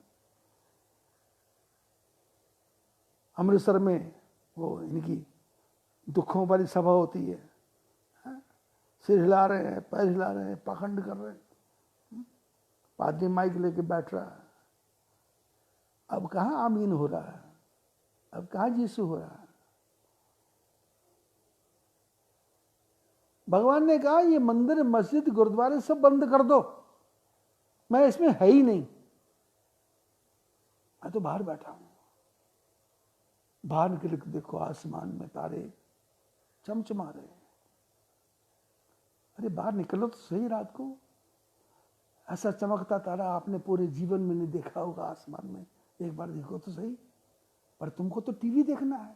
[SPEAKER 1] अमृतसर में वो इनकी दुखों वाली सभा होती है, सिर हिला रहे हैं, पैर हिला रहे हैं, पाखंड कर रहे हैं, पादरी माइक लेके बैठ रहा है। अब कहाँ आमीन हो रहा है, अब कहाँ यीशु हो रहा है? भगवान ने कहा ये मंदिर मस्जिद गुरुद्वारे सब बंद कर दो, मैं इसमें है ही नहीं। मैं तो बाहर बैठा हूं, बाहर निकल के देखो आसमान में तारे चमचमा रहे। अरे बाहर निकलो तो सही, रात को ऐसा चमकता तारा आपने पूरे जीवन में नहीं देखा होगा आसमान में, एक बार देखो तो सही। पर तुमको तो टीवी देखना है,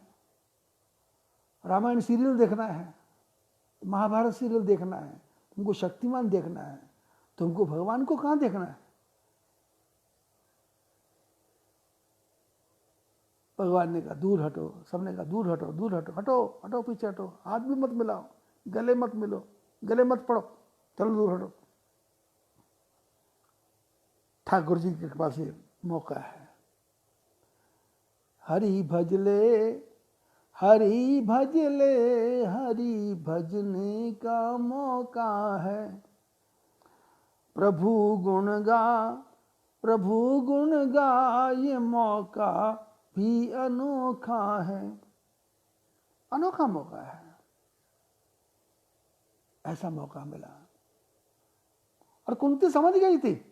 [SPEAKER 1] रामायण सीरियल देखना है, महाभारत सीरियल देखना है, तुमको शक्तिमान देखना है, तुमको भगवान को कहां देखना है? भगवान ने कहा दूर हटो, सबने कहा दूर हटो, दूर हटो, हटो हटो, पीछे हटो, हाथ भी मत मिलाओ, गले मत मिलो, गले मत पड़ो, चलो दूर हटो। ठाकुर जी के कृपा से मौका है। हरि भजले, हरि भजले, हरि भजने का मौका है। प्रभु गुण गा, प्रभु गुण गा, ये मौका भी अनोखा है। अनोखा मौका है, ऐसा मौका मिला। और कुंती समझ गई थी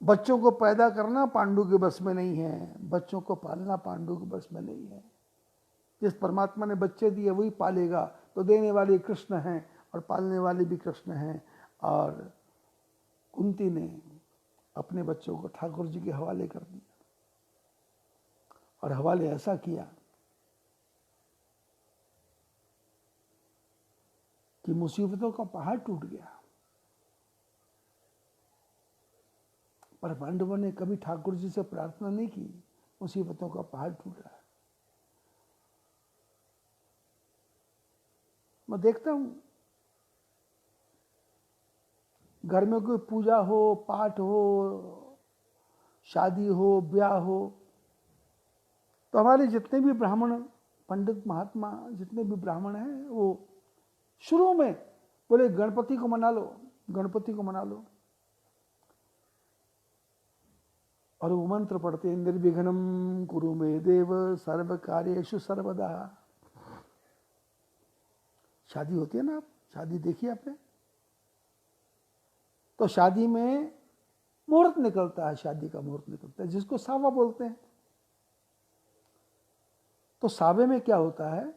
[SPEAKER 1] बच्चों को पैदा करना पांडु के बस में नहीं है, बच्चों को पालना पांडु के बस में नहीं है। जिस परमात्मा ने बच्चे दिए वही पालेगा, तो देने वाले कृष्ण हैं और पालने वाले भी कृष्ण हैं। और कुंती ने अपने बच्चों को ठाकुर जी के हवाले कर दिया, और हवाले ऐसा किया कि मुसीबतों का पहाड़ टूट गया। पर पांडवों ने कभी ठाकुर जी से प्रार्थना नहीं की, मुसीबतों का पहाड़ टूट रहा है। मैं देखता हूं घर में कोई पूजा हो, पाठ हो, शादी हो, ब्याह हो, तो हमारे जितने भी ब्राह्मण पंडित महात्मा जितने भी ब्राह्मण हैं वो शुरू में बोले गणपति को मना लो, गणपति को मना लो। और वो मंत्र पढ़ते हैं, निर्विघ्नं कुरु मे देव सर्व कार्येषु सर्वदा। शादी होती है ना, आप शादी देखिए आपने, तो शादी में मुहूर्त निकलता है, शादी का मुहूर्त निकलता है जिसको सावा बोलते हैं। तो सावे में क्या होता है,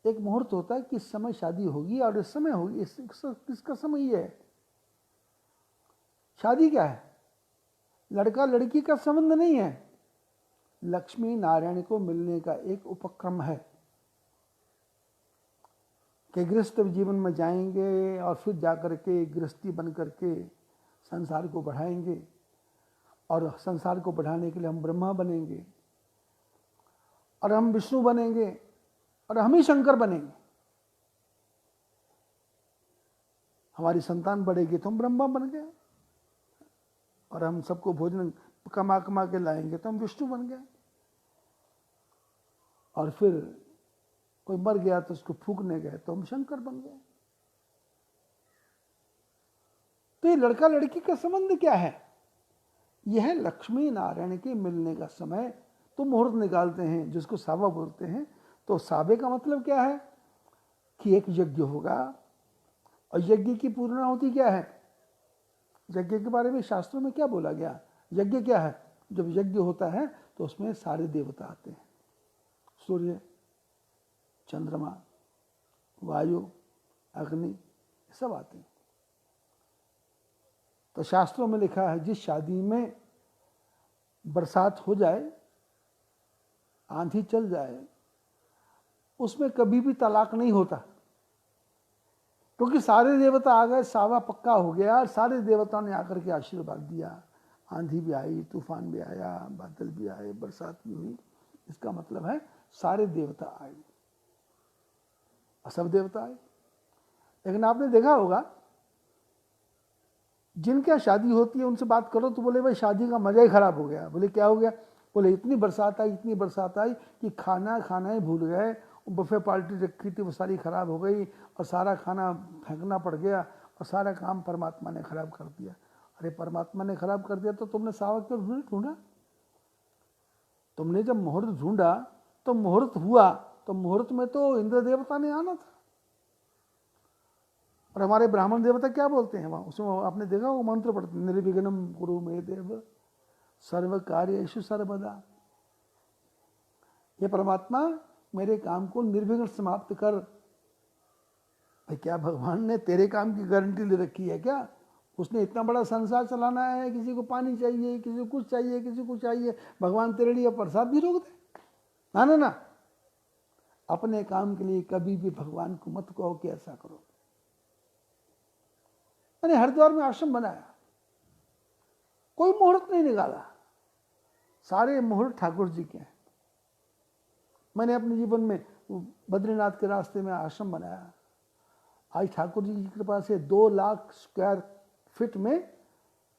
[SPEAKER 1] एक मुहूर्त होता है कि इस समय शादी होगी और इस समय होगी, किसका समय ये है। शादी क्या है, लड़का लड़की का संबंध नहीं है, लक्ष्मी नारायण को मिलने का एक उपक्रम है कि गृहस्थ जीवन में जाएंगे और फिर जाकर के गृहस्थी बन करके संसार को बढ़ाएंगे, और संसार को बढ़ाने के लिए हम ब्रह्मा बनेंगे और हम विष्णु बनेंगे और हम ही शंकर बनेंगे। हमारी संतान बढ़ेगी तो हम ब्रह्मा बन गए, और हम सबको भोजन कमा कमा के लाएंगे तो हम विष्णु बन गए। और फिर कोई मर गया तो उसको फूकने गए तो हम शंकर बन गए। तो ये लड़का लड़की का संबंध क्या है, यह है लक्ष्मी नारायण के मिलने का समय। तो मुहूर्त निकालते हैं जिसको सावा बोलते हैं। तो सावे का मतलब क्या है कि एक यज्ञ होगा, और यज्ञ की पूर्णाहुति क्या है, यज्ञ के बारे में शास्त्रों में क्या बोला गया, यज्ञ क्या है, जब यज्ञ होता है तो उसमें सारे देवता आते हैं, सूर्य, चंद्रमा, वायु, अग्नि, सब आते हैं। तो शास्त्रों में लिखा है जिस शादी में बरसात हो जाए, आंधी चल जाए, उसमें कभी भी तलाक नहीं होता, क्योंकि सारे देवता आ गए, सावा पक्का हो गया, सारे देवताओं ने आकर के आशीर्वाद दिया। आंधी भी आई, तूफान भी आया, बादल भी आए, बरसात भी हुई। इसका मतलब है सारे देवता आए, सब देवता आए। लेकिन आपने देखा होगा, जिनके यहाँ शादी होती है उनसे बात करो तो बोले भाई शादी का मजा ही खराब हो गया। बोले क्या हो गया? बोले इतनी बरसात आई, इतनी बरसात आई कि खाना ही भूल गए। बफे पार्टी रखी थी वो सारी खराब हो गई और सारा खाना फेंकना पड़ गया और सारा काम परमात्मा ने खराब कर दिया। अरे परमात्मा ने खराब कर दिया तो तुमने सावा क्यों ढूंढा? तुमने जब मुहूर्त ढूंढा तो मुहूर्त हुआ, तो मुहूर्त में तो इंद्र देवता ने आना था। और हमारे ब्राह्मण देवता क्या बोलते हैं वहां, उसमें आपने देखा वो मंत्र पढ़ते, निर्विघ्नम कुरु मे देव सर्व कार्येषु सर्वदा। ये परमात्मा मेरे काम को निर्विघ्न समाप्त कर। भाई क्या भगवान ने तेरे काम की गारंटी ले रखी है क्या? उसने इतना बड़ा संसार चलाना है, किसी को पानी चाहिए, किसी को कुछ चाहिए, किसी को चाहिए, भगवान तेरे लिए प्रसाद भी रोक दे? ना ना ना, अपने काम के लिए कभी भी भगवान को मत कहो कि ऐसा करो। मैंने हरिद्वार में आश्रम बनाया, कोई मुहूर्त नहीं निकाला, सारे मुहूर्त ठाकुर जी के हैं। मैंने अपने जीवन में बद्रीनाथ के रास्ते में आश्रम बनाया। आज ठाकुर जी की कृपा से 2 लाख स्क्वायर फीट में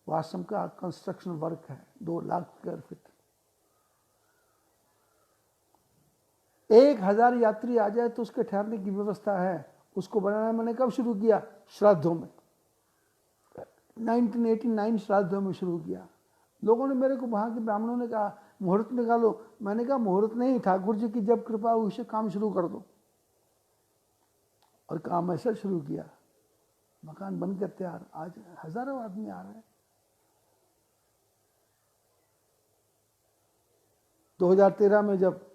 [SPEAKER 1] वो आश्रम का कंस्ट्रक्शन वर्क है। 2 लाख स्क्वायर फीट। 1000 यात्री आ जाए तो उसके ठहरने की व्यवस्था है। उसको बनाना मैंने कब शुरू किया? श्राद्धों में, 1989 श्राद्धों में शुरू किया। लोगों ने मेरे को, वहां के ब्राह्मणों ने कहा मुहूर्त निकालो। मैंने कहा मुहूर्त नहीं, ठाकुर जी की जब कृपा हुई उसे काम शुरू कर दो। और काम ऐसा शुरू किया, मकान बनकर तैयार। आज हजारों आदमी आ रहे हैं। 2013 में जब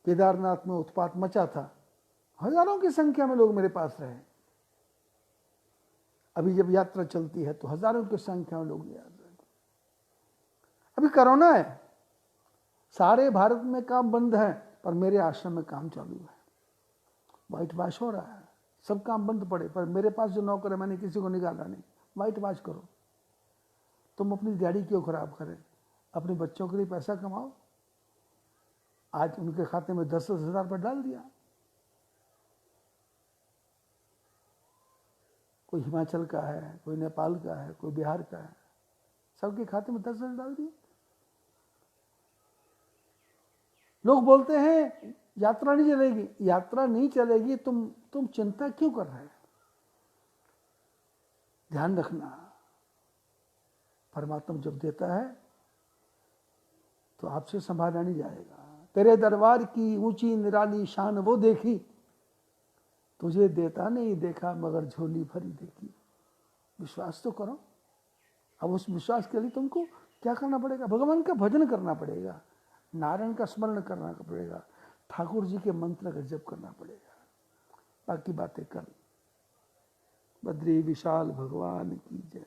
[SPEAKER 1] केदारनाथ में उत्पात मचा था, हजारों की संख्या में लोग मेरे पास रहे। अभी जब यात्रा चलती है तो हजारों की संख्या में लोग याद रहे। अभी कोरोना है, सारे भारत में काम बंद है, पर मेरे आश्रम में काम चालू है। व्हाइट वॉश हो रहा है, सब काम बंद पड़े, पर मेरे पास जो नौकर है मैंने किसी को निकाला नहीं। व्हाइट वॉश करो। तुम अपनी दिहाड़ी क्यों खराब करें? अपने बच्चों के लिए पैसा कमाओ। आज उनके खाते में 10-10 हजार रुपये डाल दिया। कोई हिमाचल का है, कोई नेपाल का है, कोई बिहार का है, सबके खाते में 10 हजार डाल दिए। लोग बोलते हैं यात्रा नहीं चलेगी। यात्रा नहीं चलेगी, तुम चिंता क्यों कर रहे हैं? ध्यान रखना, परमात्मा जब देता है तो आपसे संभाला नहीं जाएगा। तेरे दरबार की ऊंची निराली शान वो देखी, तुझे देता नहीं देखा मगर झोली भरी देखी। विश्वास तो करो। अब उस विश्वास के लिए तुमको क्या करना पड़ेगा? भगवान का भजन करना पड़ेगा, नारायण का स्मरण करना पड़ेगा, ठाकुर जी के मंत्र का जप करना पड़ेगा। बाकी बातें कल। बद्री विशाल भगवान की जय।